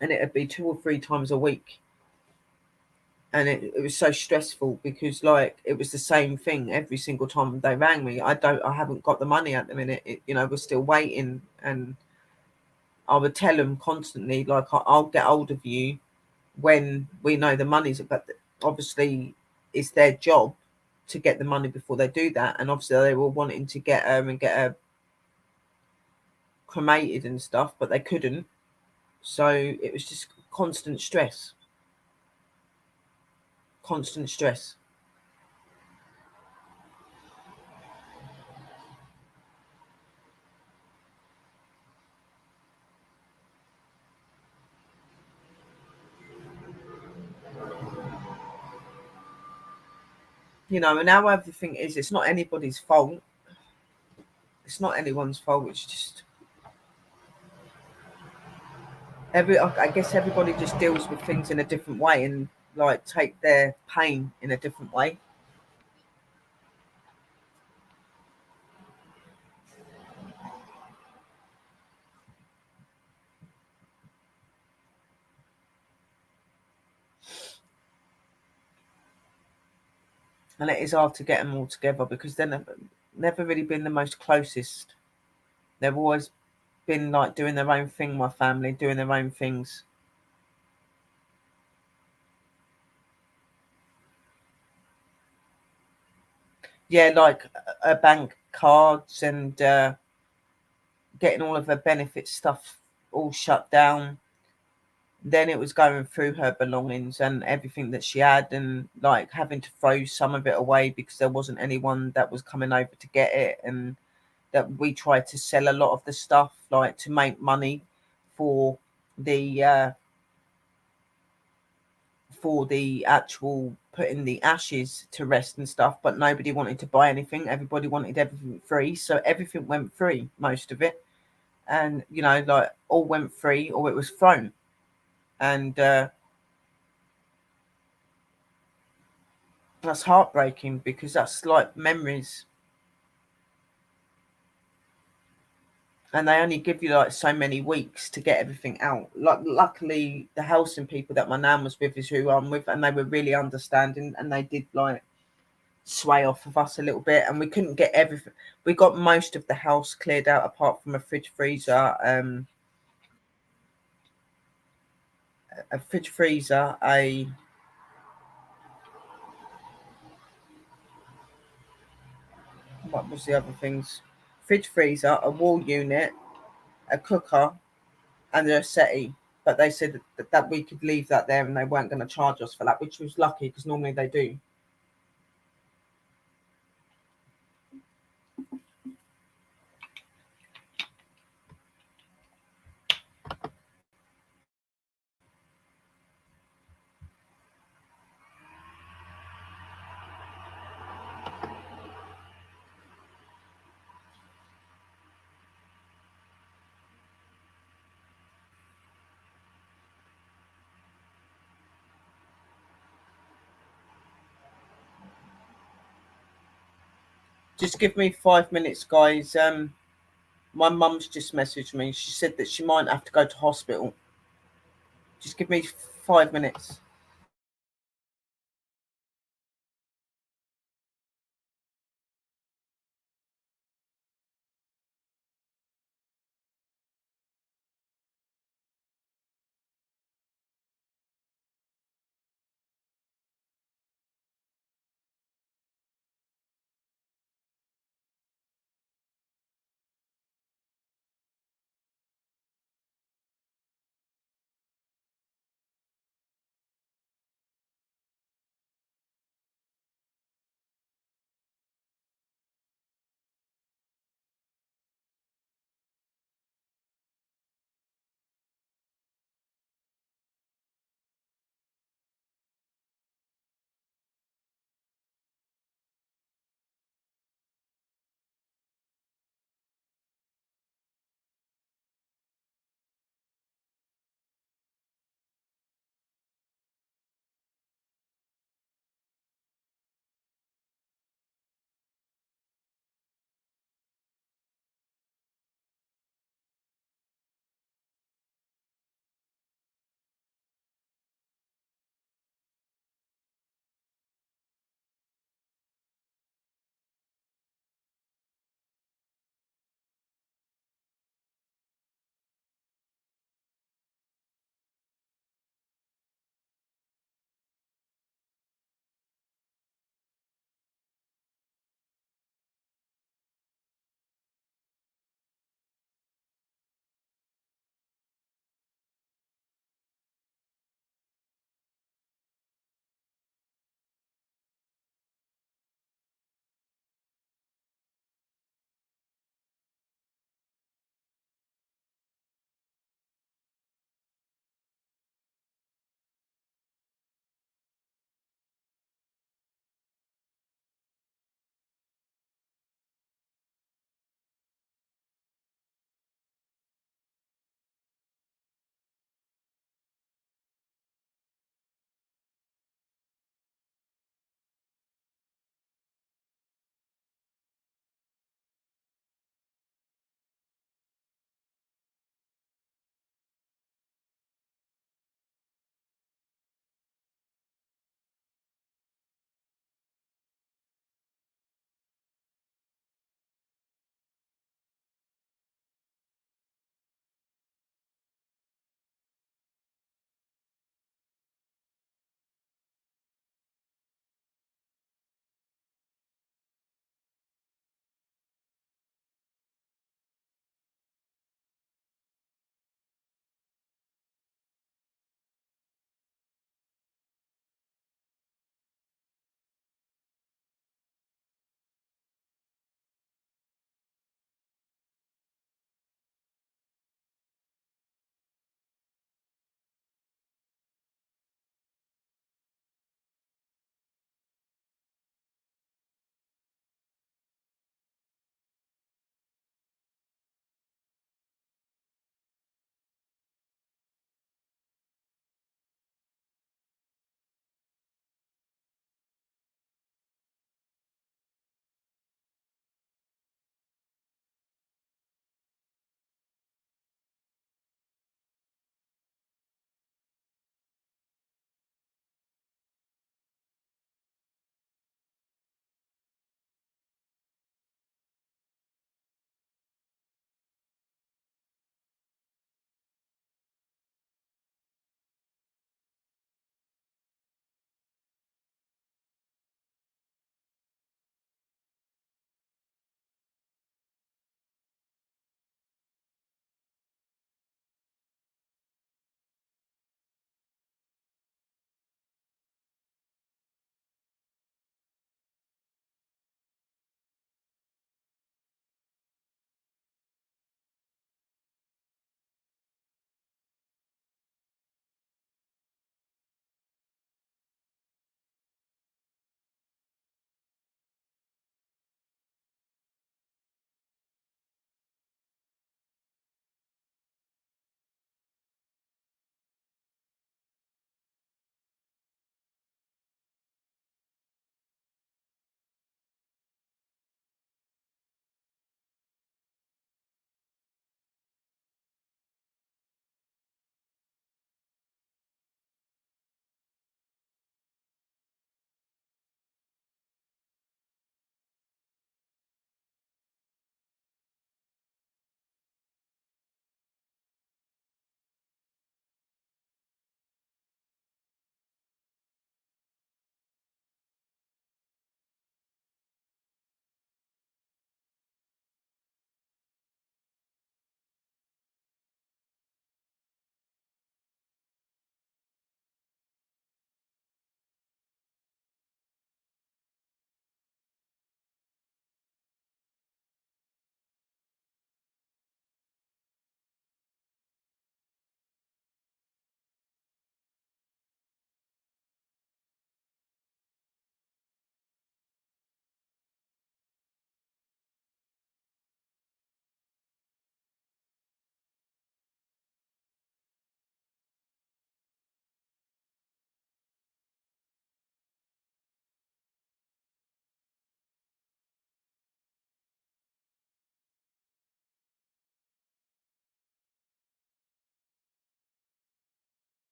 and it'd be 2 or 3 times a week. And it was so stressful because, like, it was the same thing every single time they rang me. I haven't got the money at the minute. We're still waiting. And I would tell them constantly, like, I'll get hold of you when we know the money's, but obviously it's their job to get the money before they do that. And obviously they were wanting to get her cremated and stuff, but they couldn't. So it was just constant stress. Constant stress. And now everything is, it's not anybody's fault. It's not anyone's fault. It's just I guess everybody just deals with things in a different way and like take their pain in a different way. And it is hard to get them all together because they're never really been the most closest. They've always been like doing their own thing, my family, doing their own things. Yeah, like bank cards and getting all of her benefit stuff all shut down. Then it was going through her belongings and everything that she had, and like having to throw some of it away because there wasn't anyone that was coming over to get it. And that we tried to sell a lot of the stuff, like to make money for the actual putting the ashes to rest and stuff, but nobody wanted to buy anything. Everybody wanted everything free, so everything went free, most of it. And like all went free or it was thrown. And that's heartbreaking because that's like memories. And they only give you like so many weeks to get everything out. Like, luckily, the housing people that my nan was with is who I'm with, and they were really understanding, and they did like sway off of us a little bit, and we couldn't get everything. We got most of the house cleared out apart from a fridge freezer, a what was the other things? Fridge freezer, a wall unit, a cooker, and a settee. But they said that we could leave that there and they weren't going to charge us for that, which was lucky because normally they do. Just give me 5 minutes, guys. My mum's just messaged me. She said that she might have to go to hospital. Just give me 5 minutes.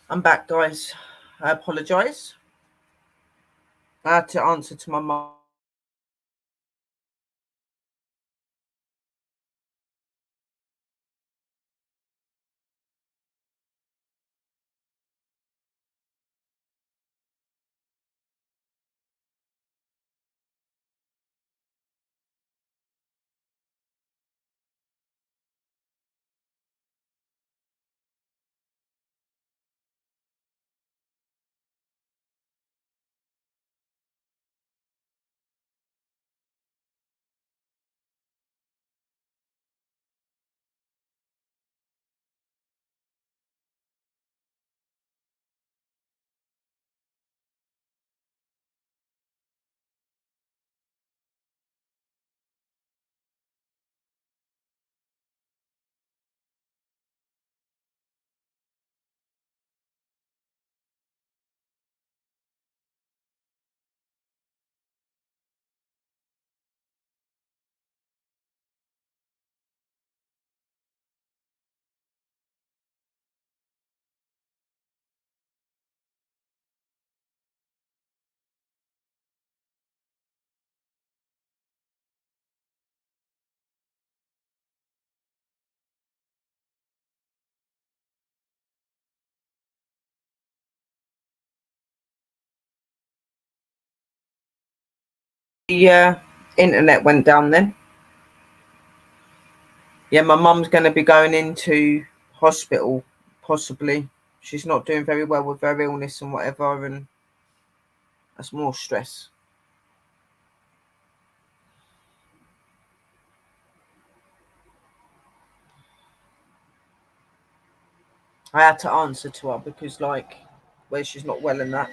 I'm back, guys. I apologise. I had to answer to my mum. The internet went down then. Yeah, my mum's going to be going into hospital, possibly. She's not doing very well with her illness and whatever, and that's more stress. I had to answer to her because, like, where she's not well and that.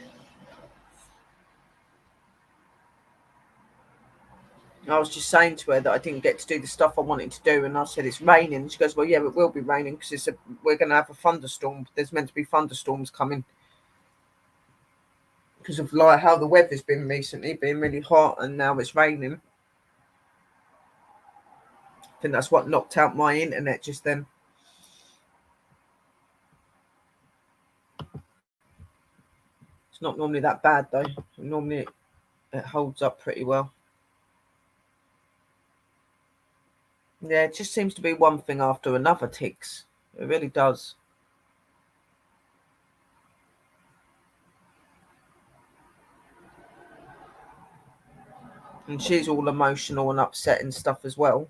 I was just saying to her that I didn't get to do the stuff I wanted to do, and I said it's raining. She goes, "Well, yeah, it will be raining because we're going to have a thunderstorm. There's meant to be thunderstorms coming because of like how the weather's been recently, being really hot, and now it's raining." I think that's what knocked out my internet just then. It's not normally that bad though. Normally it holds up pretty well. Yeah, it just seems to be one thing after another ticks. It really does. And she's all emotional and upset and stuff as well.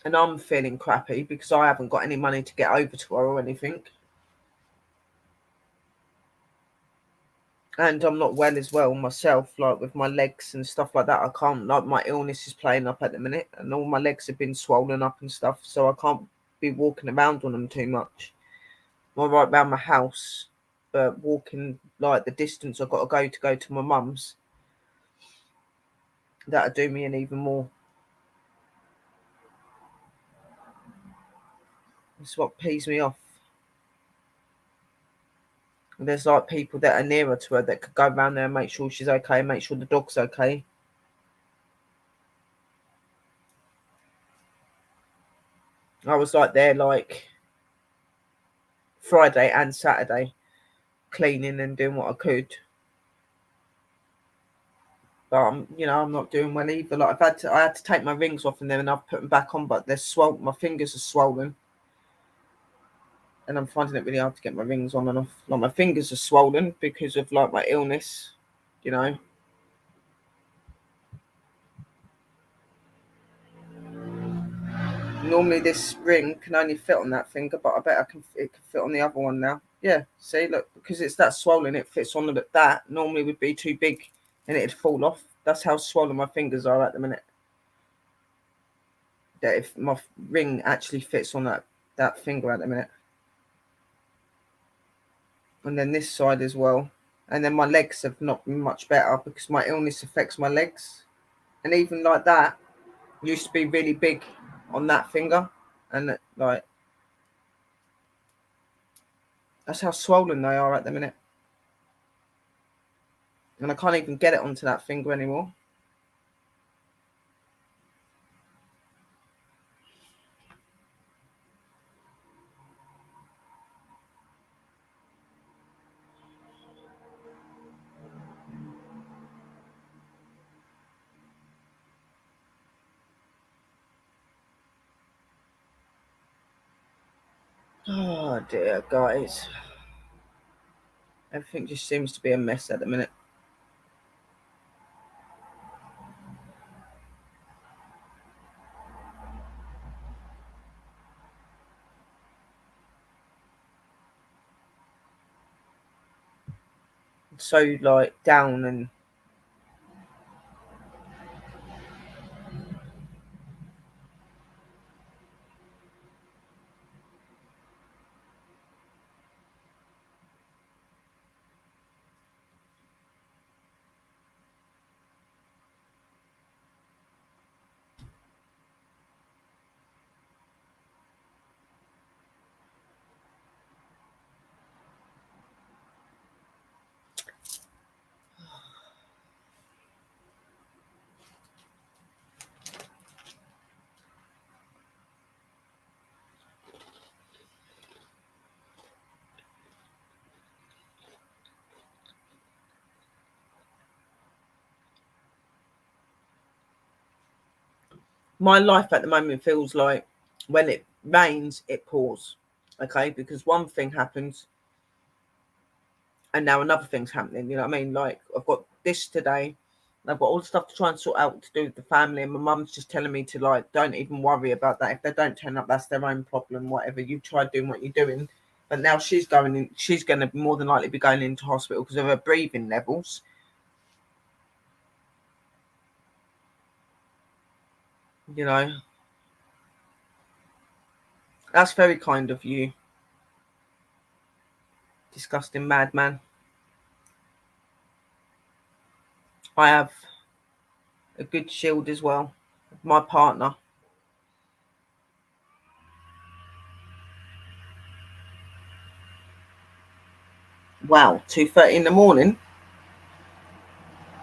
And I'm feeling crappy because I haven't got any money to get over to her or anything. And I'm not well as well myself, like with my legs and stuff like that. I can't, like, my illness is playing up at the minute, and all my legs have been swollen up and stuff, so I can't be walking around on them too much. I'm right around my house, but walking like the distance I've got to go to my mum's, that'll do me in even more. It's what pees me off. And there's like people that are nearer to her that could go around there and make sure she's okay, make sure the dog's okay. I was like there like Friday and Saturday, cleaning and doing what I could. But I'm not doing well either. Like I had to take my rings off and then I've put them back on, but they're swollen. My fingers are swollen, and I'm finding it really hard to get my rings on and off. Like my fingers are swollen because of like my illness, you know. Normally this ring can only fit on that finger, but I bet it can fit on the other one now. Yeah, see, look, because it's that swollen, it fits on that. Normally would be too big and it'd fall off. That's how swollen my fingers are at the minute. That if my ring actually fits on that finger at the minute. And then this side as well. And then my legs have not been much better because my illness affects my legs. And even like that, used to be really big on that finger. And like, that's how swollen they are at the minute. And I can't even get it onto that finger anymore. Oh dear, guys. Everything just seems to be a mess at the minute. So like down and my life at the moment feels like when it rains, it pours. Okay, because one thing happens and now another thing's happening. You know what I mean? Like I've got this today. I've got all the stuff to try and sort out to do with the family, and my mum's just telling me to like don't even worry about that. If they don't turn up, that's their own problem. Whatever, you try doing what you're doing. But now she's going in. She's going to more than likely be going into hospital because of her breathing levels. You know, that's very kind of you, disgusting madman. I have a good shield as well. My partner. Wow, 2:30 in the morning.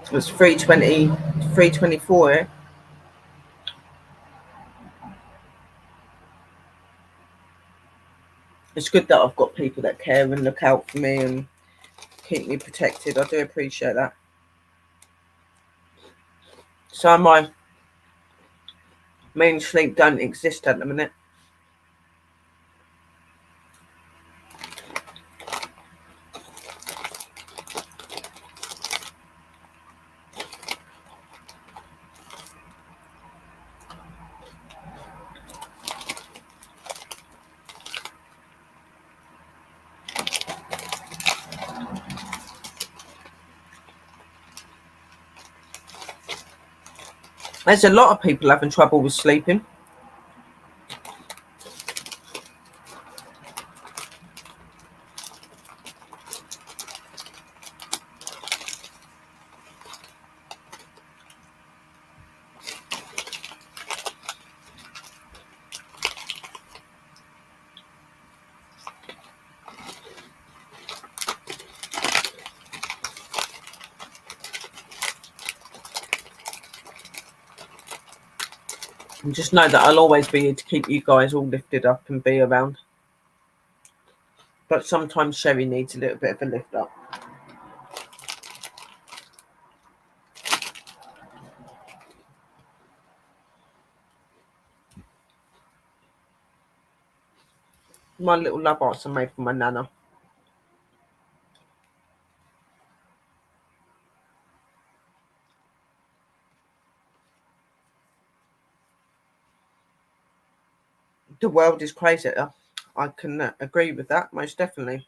It was 3:20, 3:24. It's good that I've got people that care and look out for me and keep me protected. I do appreciate that. So my main sleep don't exist at the minute. There's a lot of people having trouble with sleeping. And just know that I'll always be here to keep you guys all lifted up and be around. But sometimes Sherry needs a little bit of a lift up. My little love arts are made for my nana. The world is crazy. I can agree with that, most definitely.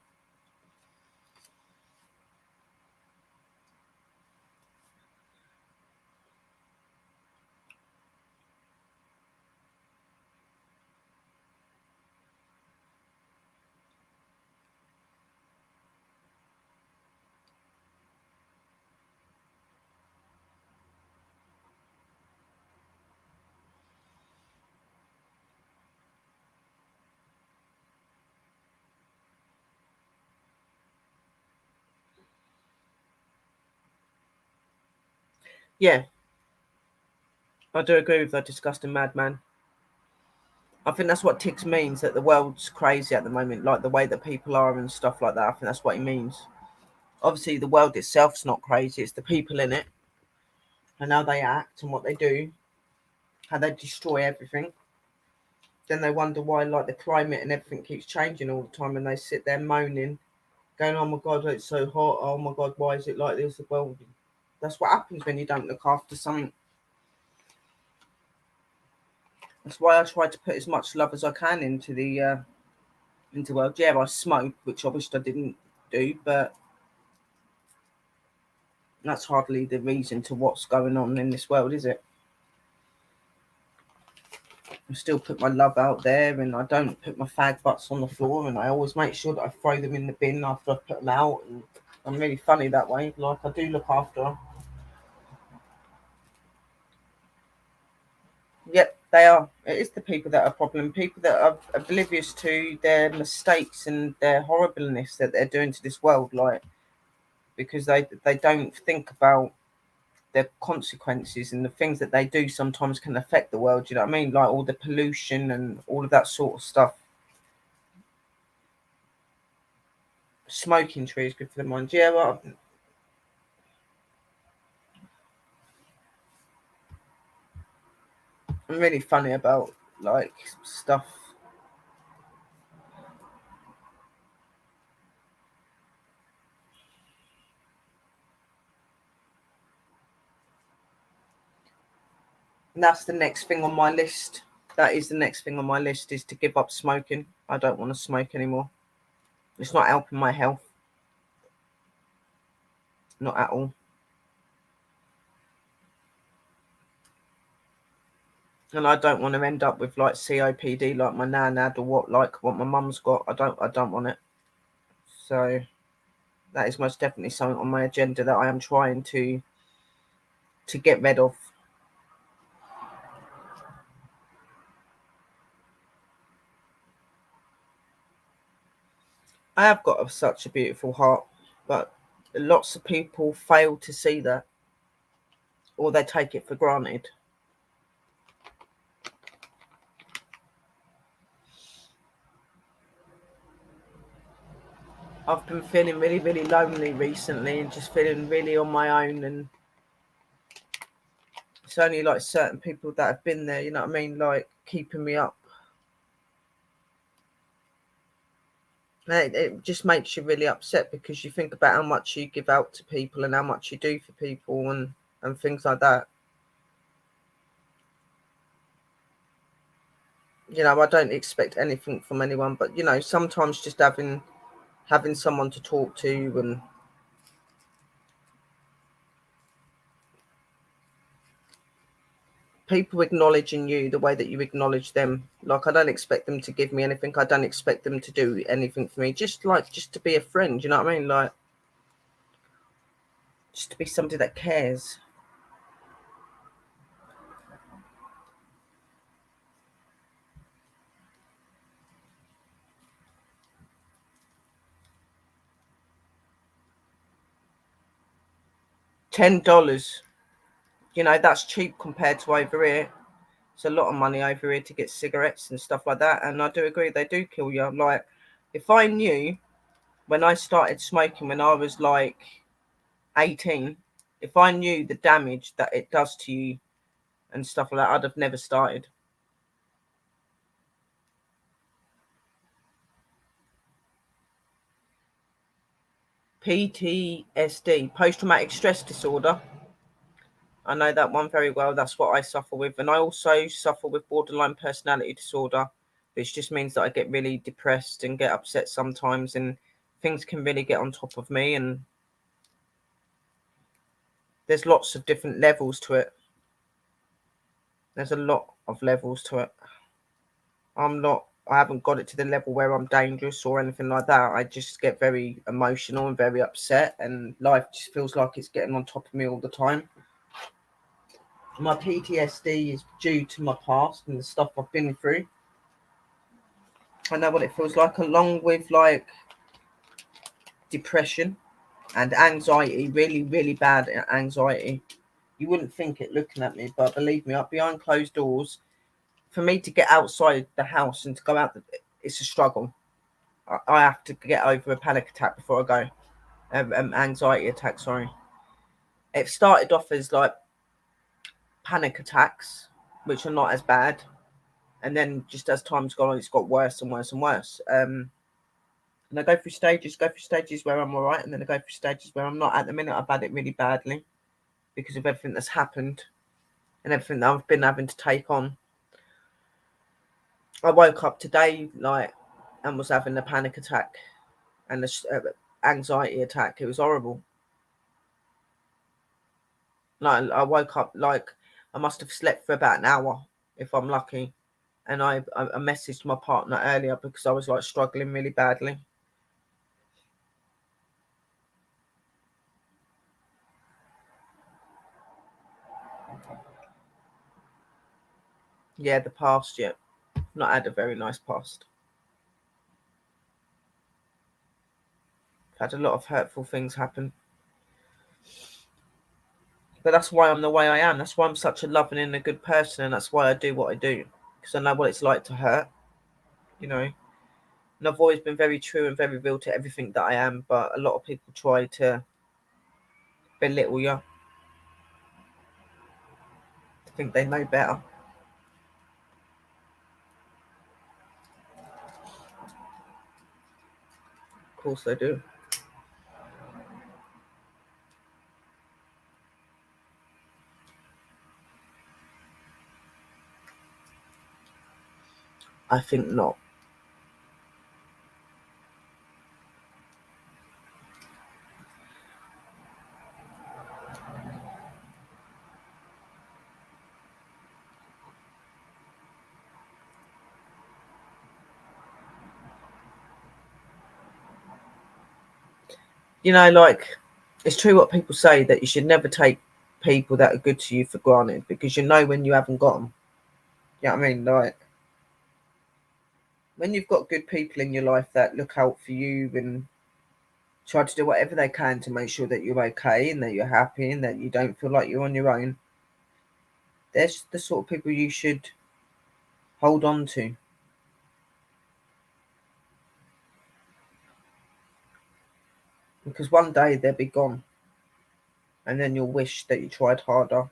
Yeah, I do agree with that disgusting madman. I think that's what Tiggs means, that the world's crazy at the moment, like the way that people are and stuff like that. I think that's what he means. Obviously, the world itself's not crazy, it's the people in it and how they act and what they do, how they destroy everything. then they wonder why, like, the climate and everything keeps changing all the time, and they sit there moaning, going, "Oh my God, it's so hot. Oh my God, why is it like this?" Well, that's what happens when you don't look after something. That's why I try to put as much love as I can into the world. Yeah, I smoke, which I wished I didn't do, but that's hardly the reason to what's going on in this world, is it? I still put my love out there, and I don't put my fag butts on the floor, and I always make sure that I throw them in the bin after I put them out. And I'm really funny that way. Like, I do look after them. Yep, they are. It is the people that are a problem. People that are oblivious to their mistakes and their horribleness that they're doing to this world, like, because they don't think about their consequences, and the things that they do sometimes can affect the world. You know what I mean? Like all the pollution and all of that sort of stuff. Smoking tree is good for the mind. Yeah, well, I'm really funny about like stuff. And that's the next thing on my list. That is the next thing on my list, is to give up smoking. I don't want to smoke anymore. It's not helping my health. Not at all. And I don't want to end up with like COPD like my nan had, or what my mum's got. I don't want it. So that is most definitely something on my agenda that I am trying to get rid of. I have got such a beautiful heart, but lots of people fail to see that, or they take it for granted. I've been feeling really, really lonely recently, and just feeling really on my own. And it's only like certain people that have been there, you know what I mean, like keeping me up. It just makes you really upset, because you think about how much you give out to people and how much you do for people, and things like that. You know, I don't expect anything from anyone, but you know, sometimes just having someone to talk to, and people acknowledging you the way that you acknowledge them. Like, I don't expect them to give me anything. I don't expect them to do anything for me. Just to be a friend, you know what I mean? Like, just to be somebody that cares. $10, you know, that's cheap compared to over here. It's a lot of money over here to get cigarettes and stuff like that. And I do agree, they do kill you. Like, if I knew when I started smoking when I was like 18, if I knew the damage that it does to you and stuff like that, I'd have never started. PTSD, post traumatic stress disorder. I know that one very well. That's what I suffer with. And I also suffer with borderline personality disorder, which just means that I get really depressed and get upset sometimes, and things can really get on top of me. And there's lots of different levels to it. There's a lot of levels to it. I haven't got it to the level where I'm dangerous or anything like that. I just get very emotional and very upset, and life just feels like it's getting on top of me all the time. My PTSD is due to my past and the stuff I've been through. I know what it feels like, along with like depression and anxiety, really, really bad anxiety. You wouldn't think it looking at me, but believe me, up behind closed doors, for me to get outside the house and to go out, it's a struggle. I have to get over a panic attack before I go. Anxiety attack, sorry. It started off as like panic attacks, which are not as bad. And then just as time's gone on, it's got worse and worse and worse. And I go through stages where I'm all right, and then I go through stages where I'm not. At the minute, I've had it really badly because of everything that's happened and everything that I've been having to take on. I woke up today and was having a panic attack and an anxiety attack. It was horrible. I woke up I must have slept for about an hour if I'm lucky. And I messaged my partner earlier because I was struggling really badly. Yeah, the past, yeah. Not had a very nice past. I've had a lot of hurtful things happen. But that's why I'm the way I am. That's why I'm such a loving and a good person. And that's why I do what I do. Because I know what it's like to hurt, And I've always been very true and very real to everything that I am. But a lot of people try to belittle you. To think they know better. Of course they do. I think not. It's true what people say that you should never take people that are good to you for granted because when you haven't got them. You know what I mean? When you've got good people in your life that look out for you and try to do whatever they can to make sure that you're okay and that you're happy and that you don't feel like you're on your own, they're the sort of people you should hold on to. Because one day they'll be gone and then you'll wish that you tried harder.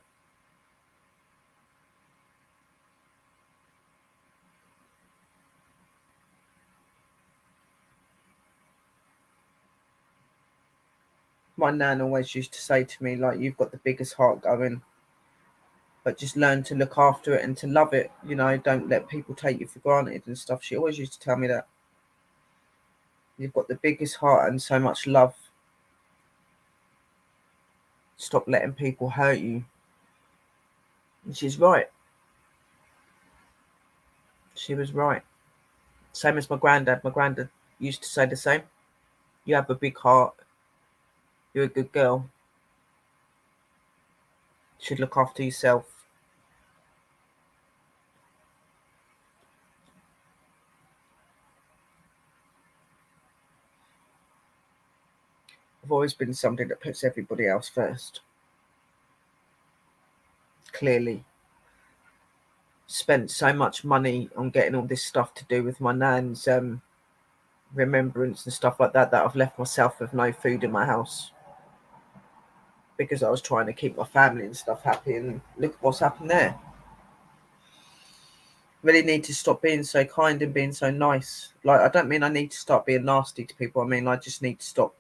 My nan always used to say to me, you've got the biggest heart going, but just learn to look after it and to love it. Don't let people take you for granted and stuff. She always used to tell me that. You've got the biggest heart and so much love. Stop letting people hurt you. And she's right. She was right. Same as my granddad. My granddad used to say the same. You have a big heart. You're a good girl. You should look after yourself. I've always been somebody that puts everybody else first. Clearly. Spent so much money on getting all this stuff to do with my nan's remembrance and stuff like that I've left myself with no food in my house because I was trying to keep my family and stuff happy, and look what's happened there. Really need to stop being so kind and being so nice. I don't mean I need to start being nasty to people. I mean I just need to stop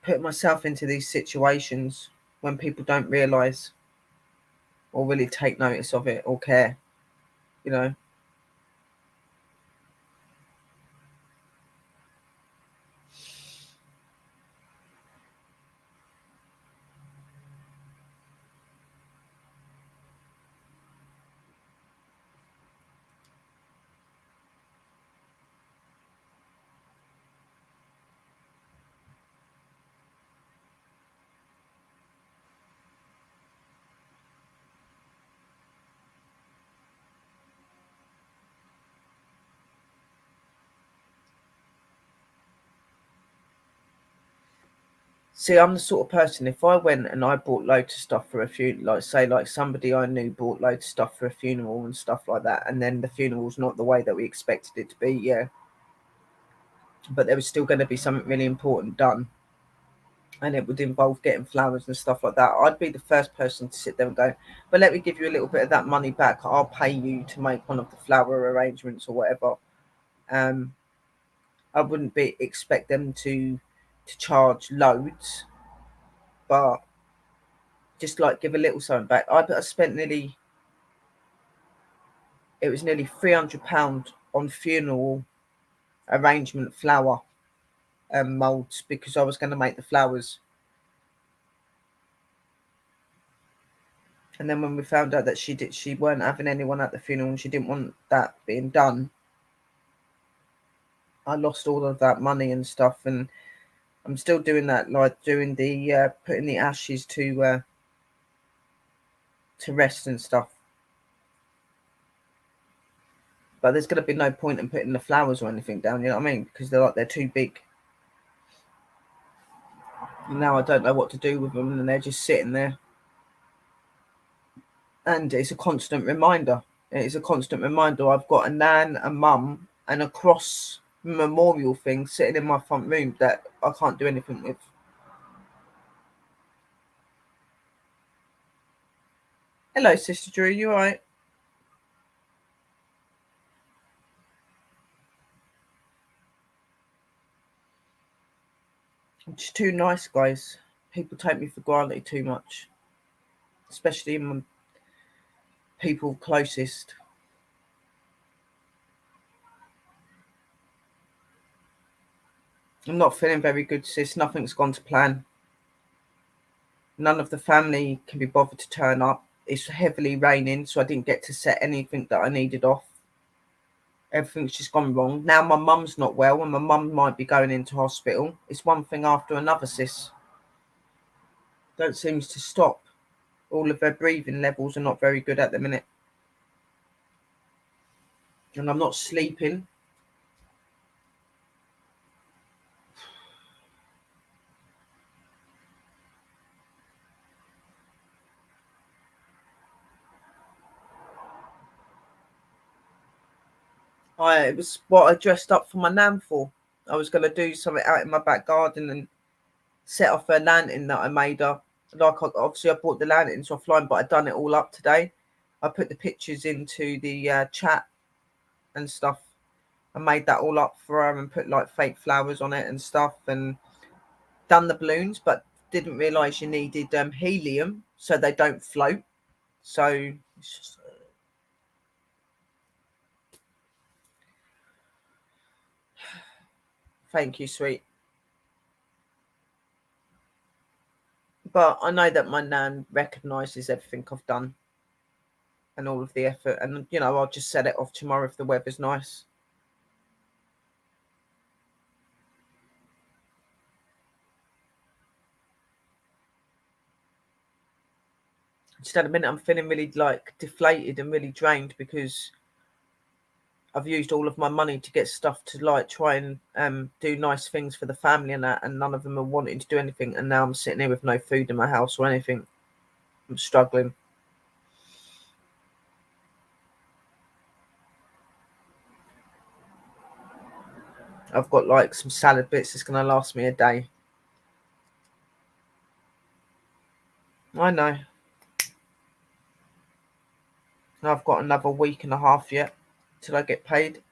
putting myself into these situations when people don't realise or really take notice of it or care, you know. See, I'm the sort of person, if I went and I bought loads of stuff for a funeral, somebody I knew bought loads of stuff for a funeral and stuff like that, and then the funeral's not the way that we expected it to be, yeah. But there was still going to be something really important done. and it would involve getting flowers and stuff like that, I'd be the first person to sit there and go, but let me give you a little bit of that money back. I'll pay you to make one of the flower arrangements or whatever. I wouldn't expect them to charge loads, but just like give a little something back. I spent nearly £300 on funeral arrangement flower molds because I was going to make the flowers. And then when we found out that she weren't having anyone at the funeral and she didn't want that being done, I lost all of that money and stuff. And I'm still doing that, like doing the putting the ashes to rest and stuff. But there's going to be no point in putting the flowers or anything down, you know what I mean? Because they're too big. And now I don't know what to do with them, and they're just sitting there. And it's a constant reminder. It is a constant reminder. I've got a nan, a mum, and a cross memorial thing sitting in my front room that I can't do anything with. Hello, Sister Drew. You all right? I'm just too nice, guys. People take me for granted too much, especially my people closest. I'm not feeling very good, sis. Nothing's gone to plan. None of the family can be bothered to turn up. It's heavily raining, so I didn't get to set anything that I needed off. Everything's just gone wrong. Now my mum's not well and my mum might be going into hospital. It's one thing after another, sis. Don't seem to stop. All of her breathing levels are not very good at the minute. And I'm not sleeping. It was what I dressed up for my nan for. I was going to do something out in my back garden and set off her lantern that I made her. Obviously I bought the lanterns offline, but I done it all up today. I put the pictures into the chat and stuff. I made that all up for her and put like fake flowers on it and stuff, and done the balloons, but didn't realise you needed helium so they don't float. So thank you, sweet. But I know that my nan recognises everything I've done and all of the effort, and I'll just set it off tomorrow if the weather's nice. Just at a minute, I'm feeling really like deflated and really drained because I've used all of my money to get stuff to like try and do nice things for the family and that, and none of them are wanting to do anything. And now I'm sitting here with no food in my house or anything. I'm struggling. I've got like some salad bits that's going to last me a day. I know. I've got another week and a half yet till I get paid.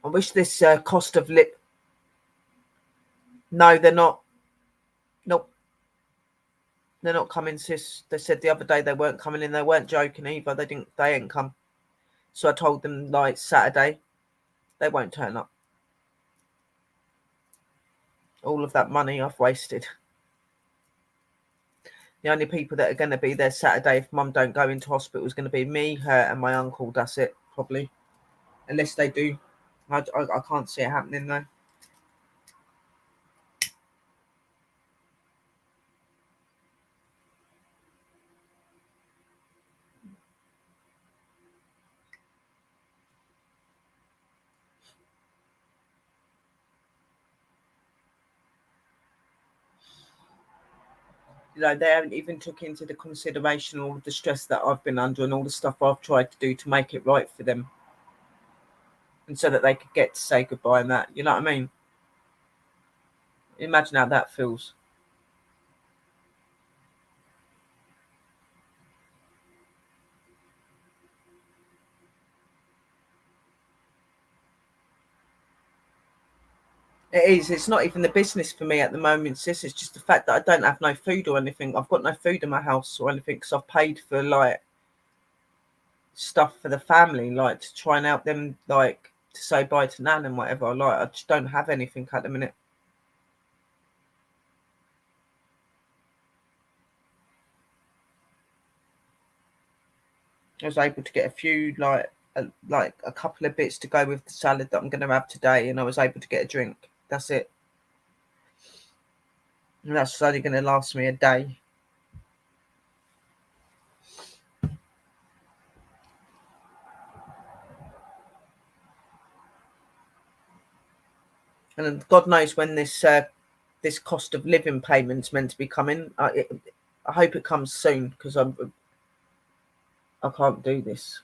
I wish this cost of lip. No, they're not. Nope, they're not coming, sis. They said the other day they weren't coming in. They weren't joking either. They didn't. They ain't come. So I told them like Saturday. They won't turn up. All of that money I've wasted. The only people that are going to be there Saturday if Mum don't go into hospital is going to be me, her, and my uncle. That's it, probably. Unless they do. I can't see it happening though. You know, they haven't even took into the consideration all the stress that I've been under and all the stuff I've tried to do to make it right for them, and so that they could get to say goodbye and that. You know what I mean? Imagine how that feels. It is. It's not even the business for me at the moment, sis. It's just the fact that I don't have no food or anything. I've got no food in my house or anything because I've paid for like stuff for the family, like to try and help them, like to say bye to Nan and whatever. Like I just don't have anything at the minute. I was able to get a few like a couple of bits to go with the salad that I'm going to have today, and I was able to get a drink. That's it. And that's only going to last me a day. And God knows when this cost of living payment's meant to be coming. I hope it comes soon because I can't do this.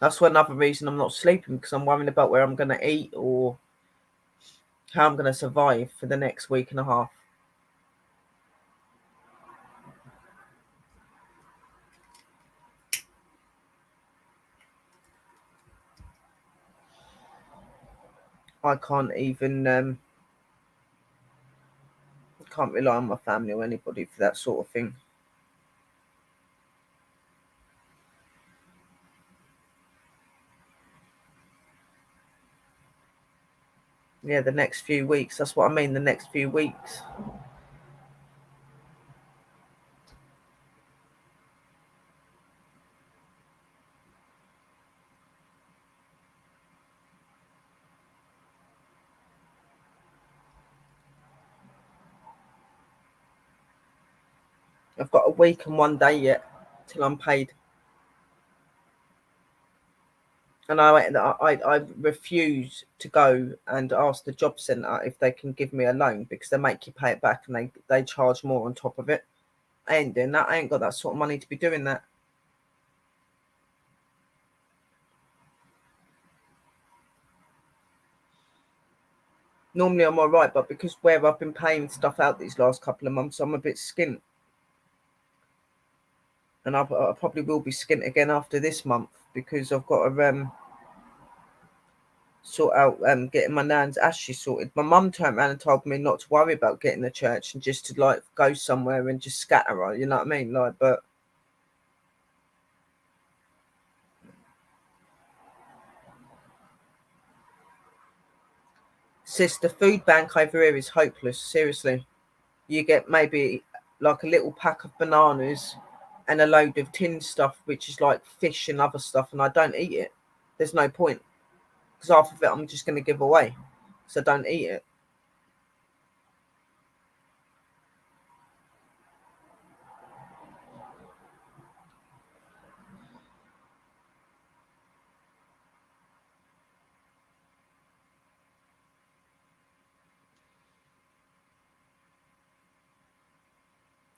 That's another reason I'm not sleeping, because I'm worrying about where I'm going to eat or how I'm going to survive for the next week and a half. I can't even can't rely on my family or anybody for that sort of thing. Yeah, the next few weeks. That's what I mean. The next few weeks. I've got a week and 1 day yet till I'm paid. And I refuse to go and ask the job centre if they can give me a loan, because they make you pay it back and they charge more on top of it. I ain't doing that. I ain't got that sort of money to be doing that. Normally I'm all right, but because where I've been paying stuff out these last couple of months, I'm a bit skint. And I probably will be skint again after this month, because I've got to sort out getting my nan's ashes sorted. My mum turned around and told me not to worry about getting the church and just to like go somewhere and just scatter her, you know what I mean? Like, but sis, the food bank over here is hopeless, seriously. You get maybe like a little pack of bananas and a load of tin stuff, which is like fish and other stuff, and I don't eat it. There's no point, because half of it I'm just going to give away, so don't eat it.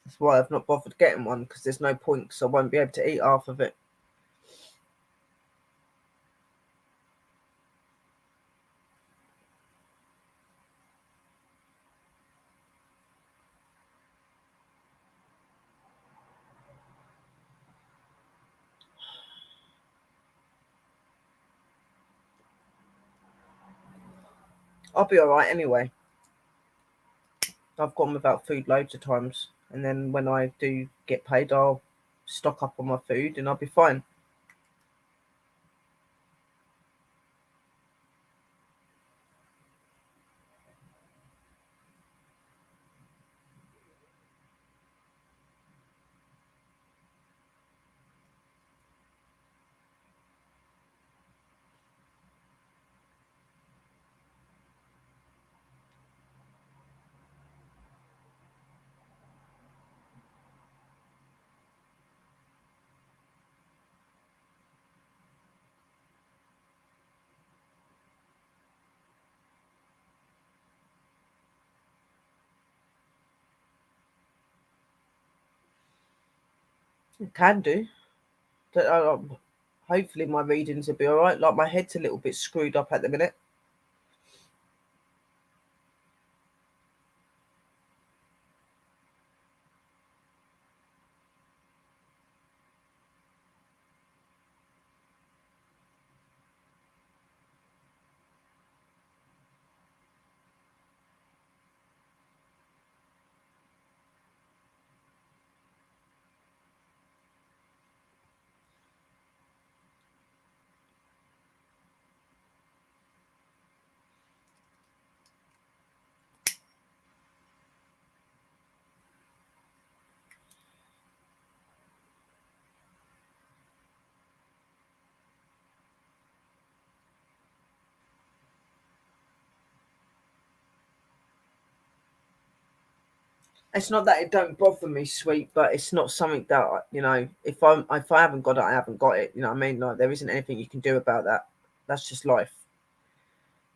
That's why I've not bothered getting one, because there's no point, because I won't be able to eat half of it. I'll be all right anyway. I've gone without food loads of times, and then when I do get paid, I'll stock up on my food and I'll be fine. It can do. But hopefully my readings will be all right. Like my head's a little bit screwed up at the minute. It's not that it don't bother me, sweet, but it's not something that, if I haven't got it, I haven't got it. You know what I mean? Like there isn't anything you can do about that. That's just life.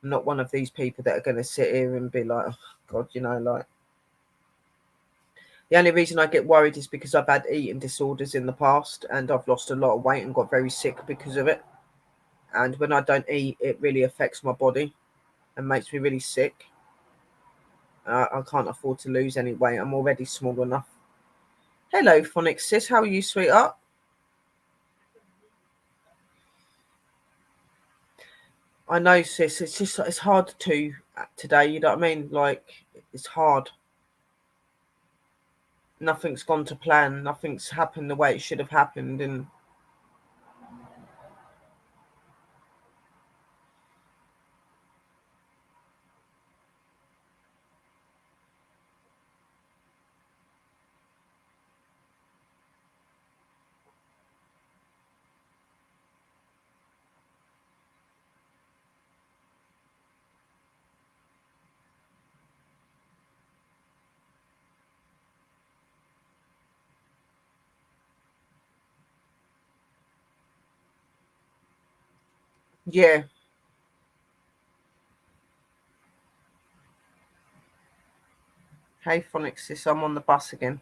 I'm not one of these people that are going to sit here and be like, oh, God, like the only reason I get worried is because I've had eating disorders in the past and I've lost a lot of weight and got very sick because of it. And when I don't eat, it really affects my body and makes me really sick. I can't afford to lose any weight. I'm already small enough. Hello, Phonics sis. How are you, sweetheart? I know, sis. It's just it's hard to today. You know what I mean? Like it's hard. Nothing's gone to plan. Nothing's happened the way it should have happened, and yeah. Hey, Phonics sis. I'm on the bus again.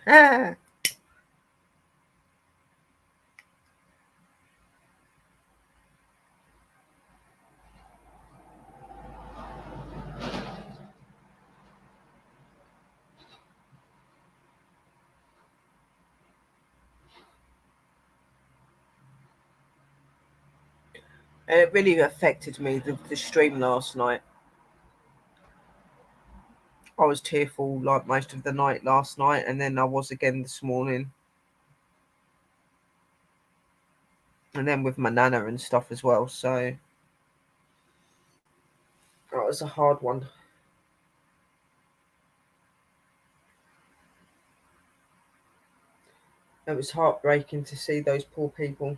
And it really affected me, the stream last night. I was tearful like most of the night last night, and then I was again this morning. And then with my nana and stuff as well. So that was a hard one. It was heartbreaking to see those poor people.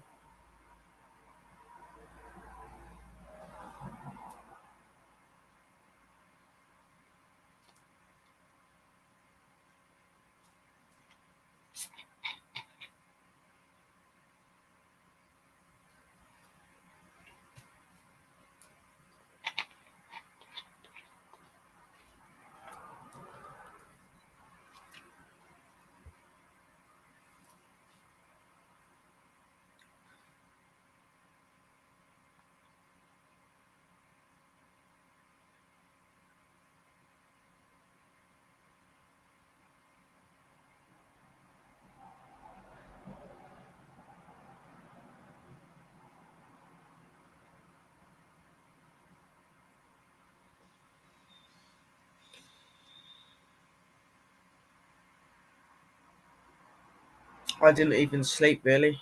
I didn't even sleep really.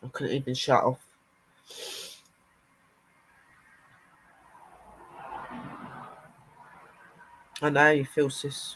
I couldn't even shut off. I know how you feel, sis.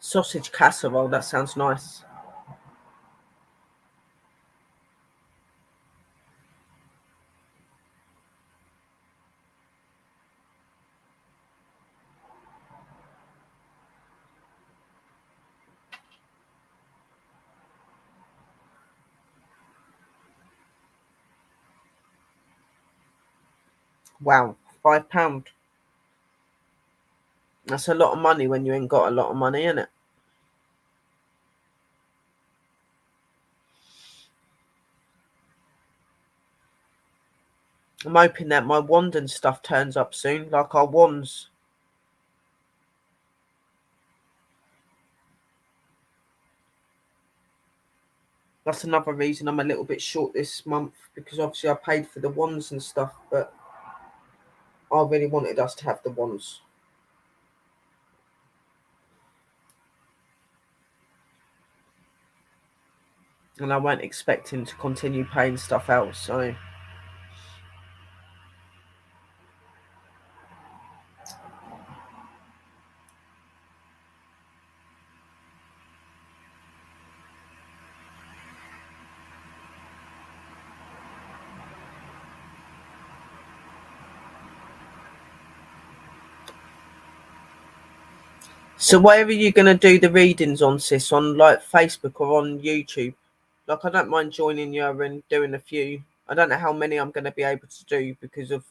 Sausage casserole, that sounds nice. Wow, £5. That's a lot of money when you ain't got a lot of money, isn't it? I'm hoping that my wand and stuff turns up soon, like our wands. That's another reason I'm a little bit short this month, because obviously I paid for the wands and stuff, but I really wanted us to have the wands. And I weren't expecting to continue paying stuff out, so where are you going to do the readings on, sis? On like Facebook or on YouTube? Like, I don't mind joining you and doing a few. I don't know how many I'm going to be able to do because of.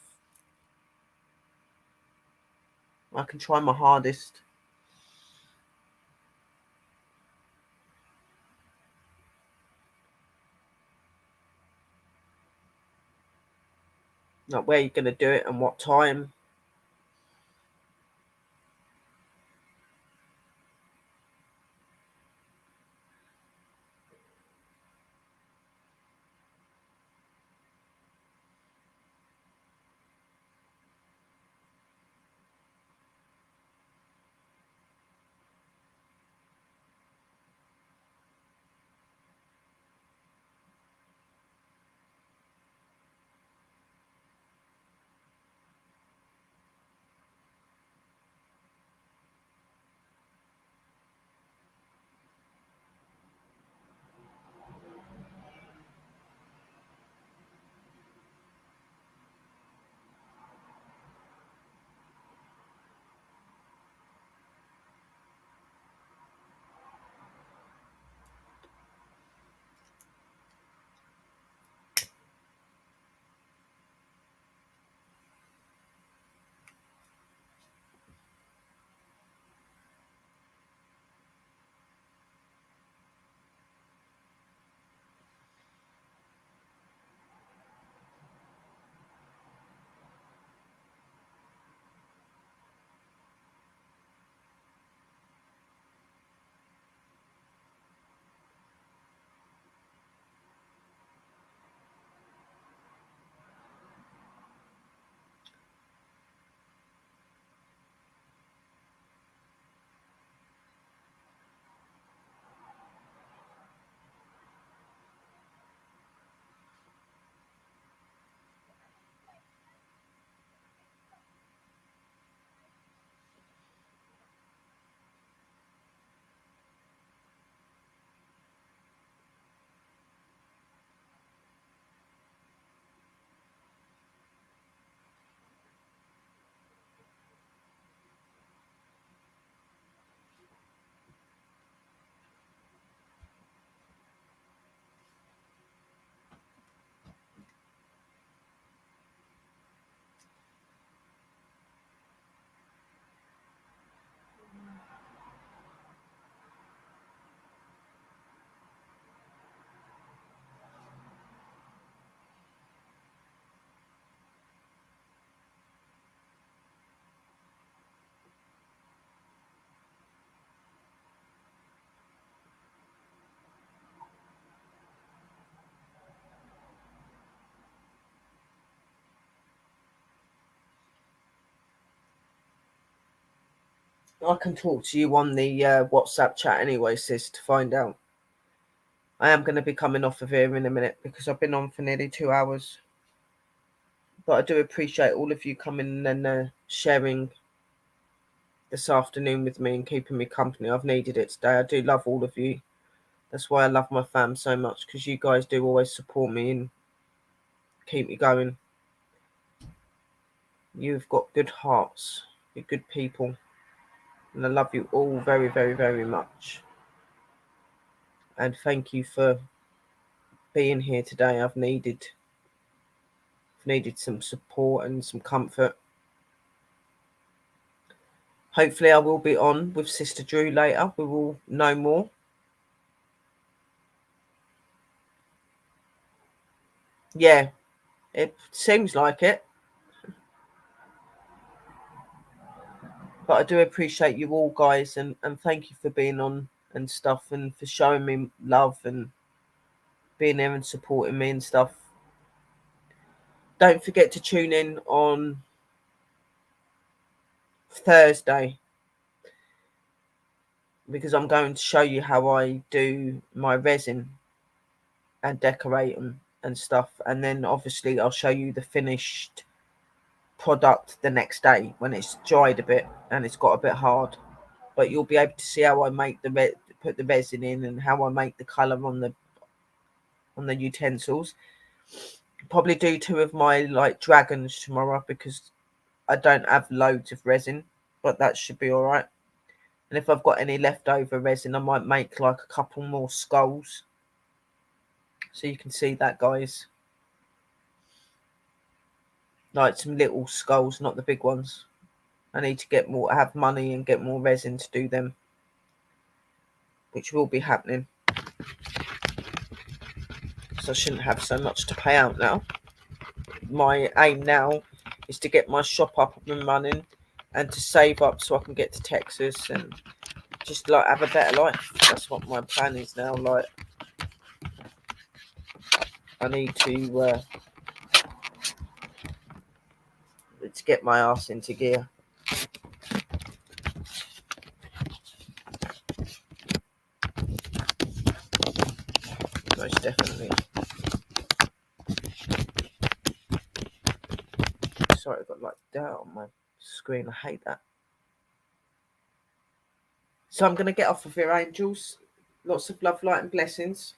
I can try my hardest. Like, where you're going to do it and what time. I can talk to you on the WhatsApp chat anyway, sis, to find out. I am going to be coming off of here in a minute because I've been on for nearly 2 hours. But I do appreciate all of you coming and sharing this afternoon with me and keeping me company. I've needed it today. I do love all of you. That's why I love my fam so much, because you guys do always support me and keep me going. You've got good hearts. You're good people. And I love you all very, very, very much. And thank you for being here today. I've needed some support and some comfort. Hopefully I will be on with Sister Drew later. We will know more. Yeah, it seems like it. But I do appreciate you all, guys, and thank you for being on and stuff, and for showing me love and being there and supporting me and stuff. Don't forget to tune in on Thursday, because I'm going to show you how I do my resin and decorate them and stuff. And then obviously I'll show you the finished product the next day when it's dried a bit and it's got a bit hard. But you'll be able to see how I make put the resin in, and how I make the colour on the utensils. Probably do 2 of my like dragons tomorrow, because I don't have loads of resin, but that should be all right. And if I've got any leftover resin, I might make like a couple more skulls, so you can see that, guys. Like some little skulls, not the big ones. I need to have money and get more resin to do them, which will be happening. So I shouldn't have so much to pay out now. My aim now is to get my shop up and running, and to save up so I can get to Texas and just like have a better life. That's what my plan is now. Like, I need to get my ass into gear. Most definitely. Sorry, I've got like dirt on my screen. I hate that. So I'm going to get off of here, angels. Lots of love, light and blessings.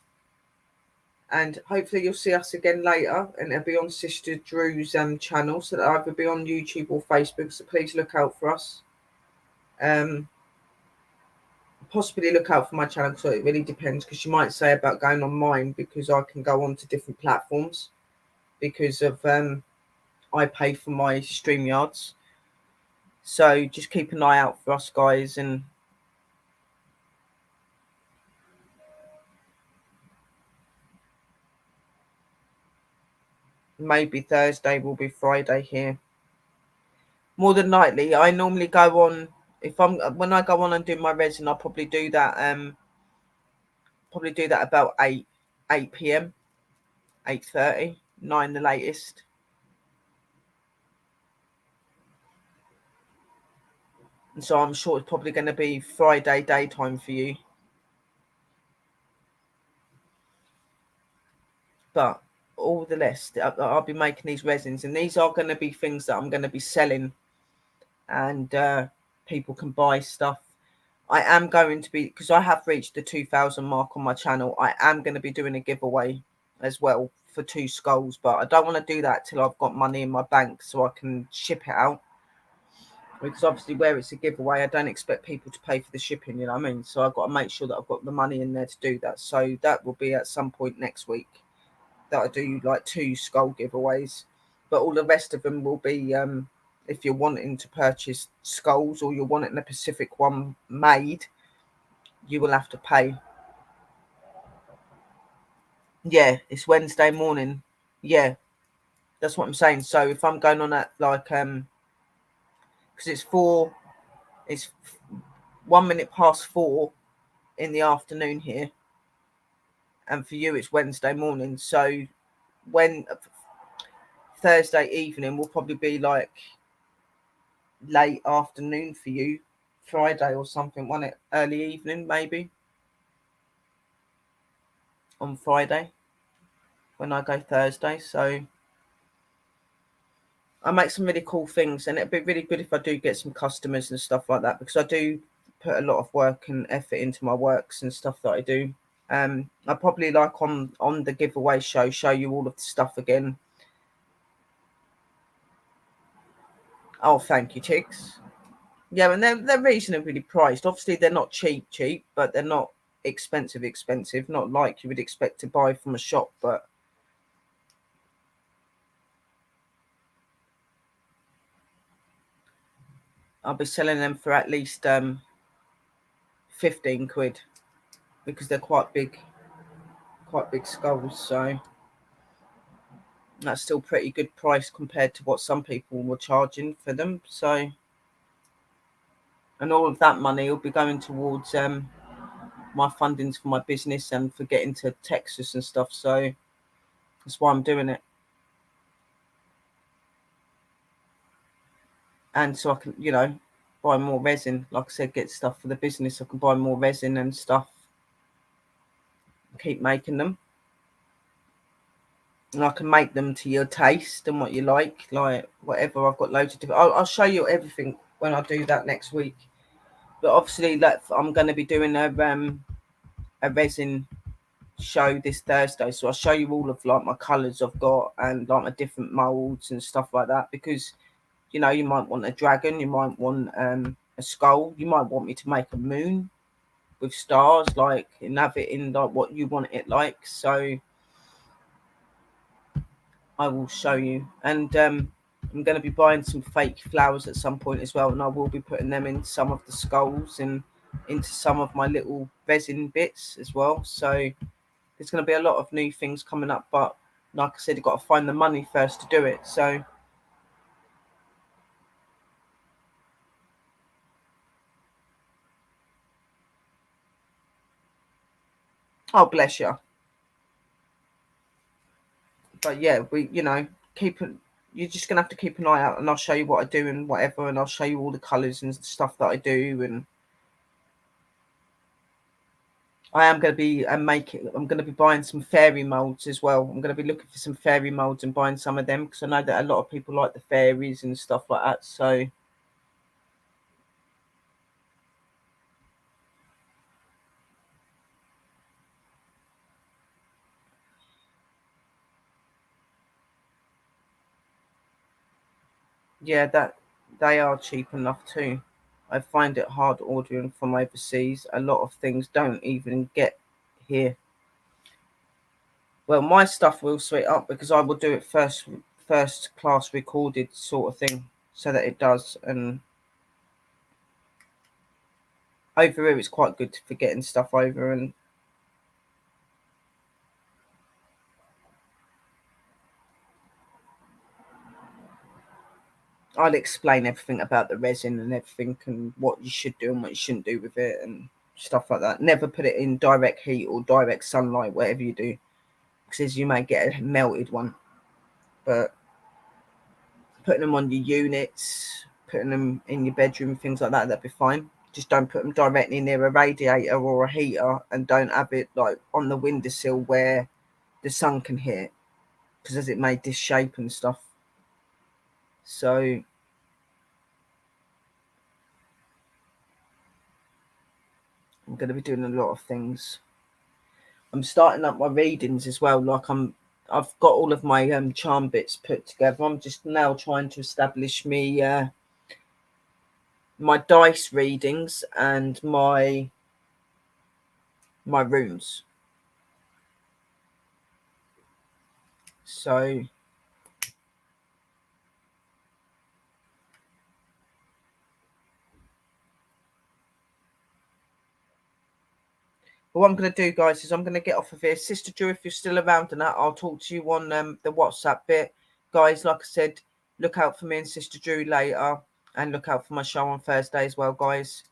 And hopefully you'll see us again later, and it'll be on Sister Drew's channel, so that'll either be on YouTube or Facebook, so please look out for us. Possibly look out for my channel, so it really depends, because you might say about going on mine, because I can go on to different platforms because of I pay for my StreamYards. So just keep an eye out for us, guys, and maybe Thursday will be Friday here. More than likely, I normally go on, when I go on and do my resin, I'll probably do that about 8 p.m, 8:30, 9 the latest. And so I'm sure it's probably going to be Friday daytime for you. But all the rest, I'll be making these resins, and these are going to be things that I'm going to be selling, and people can buy stuff. I am going to be, because I have reached the 2,000 mark on my channel, I am going to be doing a giveaway as well for 2 skulls, but I don't want to do that till I've got money in my bank so I can ship it out. Because obviously where it's a giveaway, I don't expect people to pay for the shipping, you know what I mean? So I've got to make sure that I've got the money in there to do that. So that will be at some point next week that I do like 2 skull giveaways. But all the rest of them will be, if you're wanting to purchase skulls, or you're wanting a Pacific one made, you will have to pay. Yeah, it's Wednesday morning. Yeah, that's what I'm saying. So if I'm going on at like, because it's 1 minute past 4 in the afternoon here, and for you it's Wednesday morning. So when Thursday evening will probably be like late afternoon for you, Friday or something, won't it? Early evening maybe on Friday when I go Thursday. So I make some really cool things, and it'd be really good if I do get some customers and stuff like that, because I do put a lot of work and effort into my works and stuff that I do. I probably like on the giveaway show you all of the stuff again. Oh, thank you, chicks. Yeah, and they're reasonably priced. Obviously, they're not cheap, but they're not expensive. Not like you would expect to buy from a shop, but I'll be selling them for at least 15 quid, because they're quite big skulls. So that's still pretty good price compared to what some people were charging for them. So, and all of that money will be going towards my fundings for my business and for getting to Texas and stuff. So that's why I'm doing it. And so I can, buy more resin. Like I said, get stuff for the business. I can buy more resin and stuff, keep making them. And I can make them to your taste and what you like whatever. I've got loads of different. I'll show you everything when I do that next week. But obviously, I'm going to be doing a resin show this Thursday, so I'll show you all of like my colours I've got and like my different molds and stuff like that, because you might want a dragon, you might want a skull, you might want me to make a moon with stars, like, and have it in like what you want it like. So I will show you. And I'm going to be buying some fake flowers at some point as well, and I will be putting them in some of the skulls and into some of my little resin bits as well. So there's going to be a lot of new things coming up, but like I said, you've got to find the money first to do it. So oh, bless you. But yeah, keep it. You're just gonna have to keep an eye out, and I'll show you what I do and whatever, and I'll show you all the colours and stuff that I do. And I am going to be I'm going to be buying some fairy molds as well. I'm going to be looking for some fairy molds and buying some of them, because I know that a lot of people like the fairies and stuff like that. So yeah, that they are cheap enough too. I find it hard ordering from overseas. A lot of things don't even get here. Well, my stuff will sweet up because I will do it first class recorded sort of thing, so that it does. And over here, it's quite good for getting stuff over. And I'll explain everything about the resin and everything, and what you should do and what you shouldn't do with it and stuff like that. Never put it in direct heat or direct sunlight, whatever you do, because you may get a melted one. But putting them on your units, putting them in your bedroom, things like that, that'd be fine. Just don't put them directly near a radiator or a heater, and don't have it like on the windowsill where the sun can hit it, because as it may disshape and stuff. So I'm going to be doing a lot of things. I'm starting up my readings as well. I've got all of my charm bits put together. I'm just now trying to establish me my dice readings and my runes. So what I'm going to do, guys, is I'm going to get off of here. Sister Drew, if you're still around and that, I'll talk to you on the WhatsApp bit. Guys, like I said, look out for me and Sister Drew later, and look out for my show on Thursday as well, guys.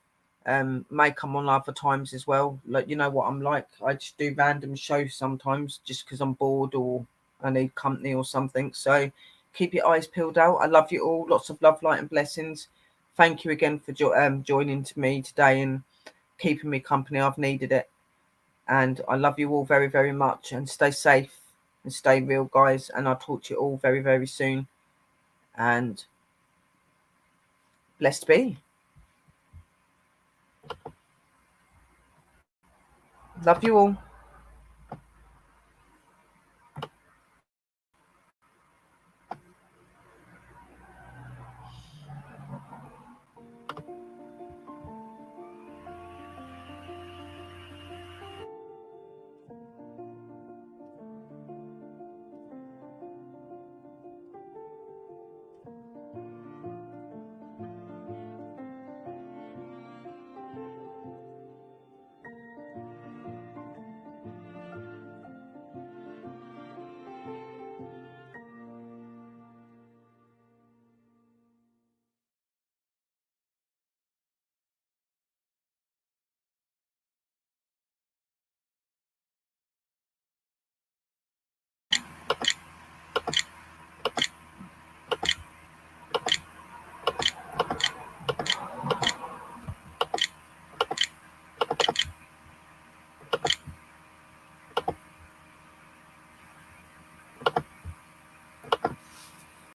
May come on other times as well. Like, you know what I'm like. I just do random shows sometimes just because I'm bored or I need company or something. So keep your eyes peeled out. I love you all. Lots of love, light, and blessings. Thank you again for joining to me today and keeping me company. I've needed it. And I love you all very, very much. And stay safe and stay real, guys. And I'll talk to you all very, very soon. and blessed be. Love you all.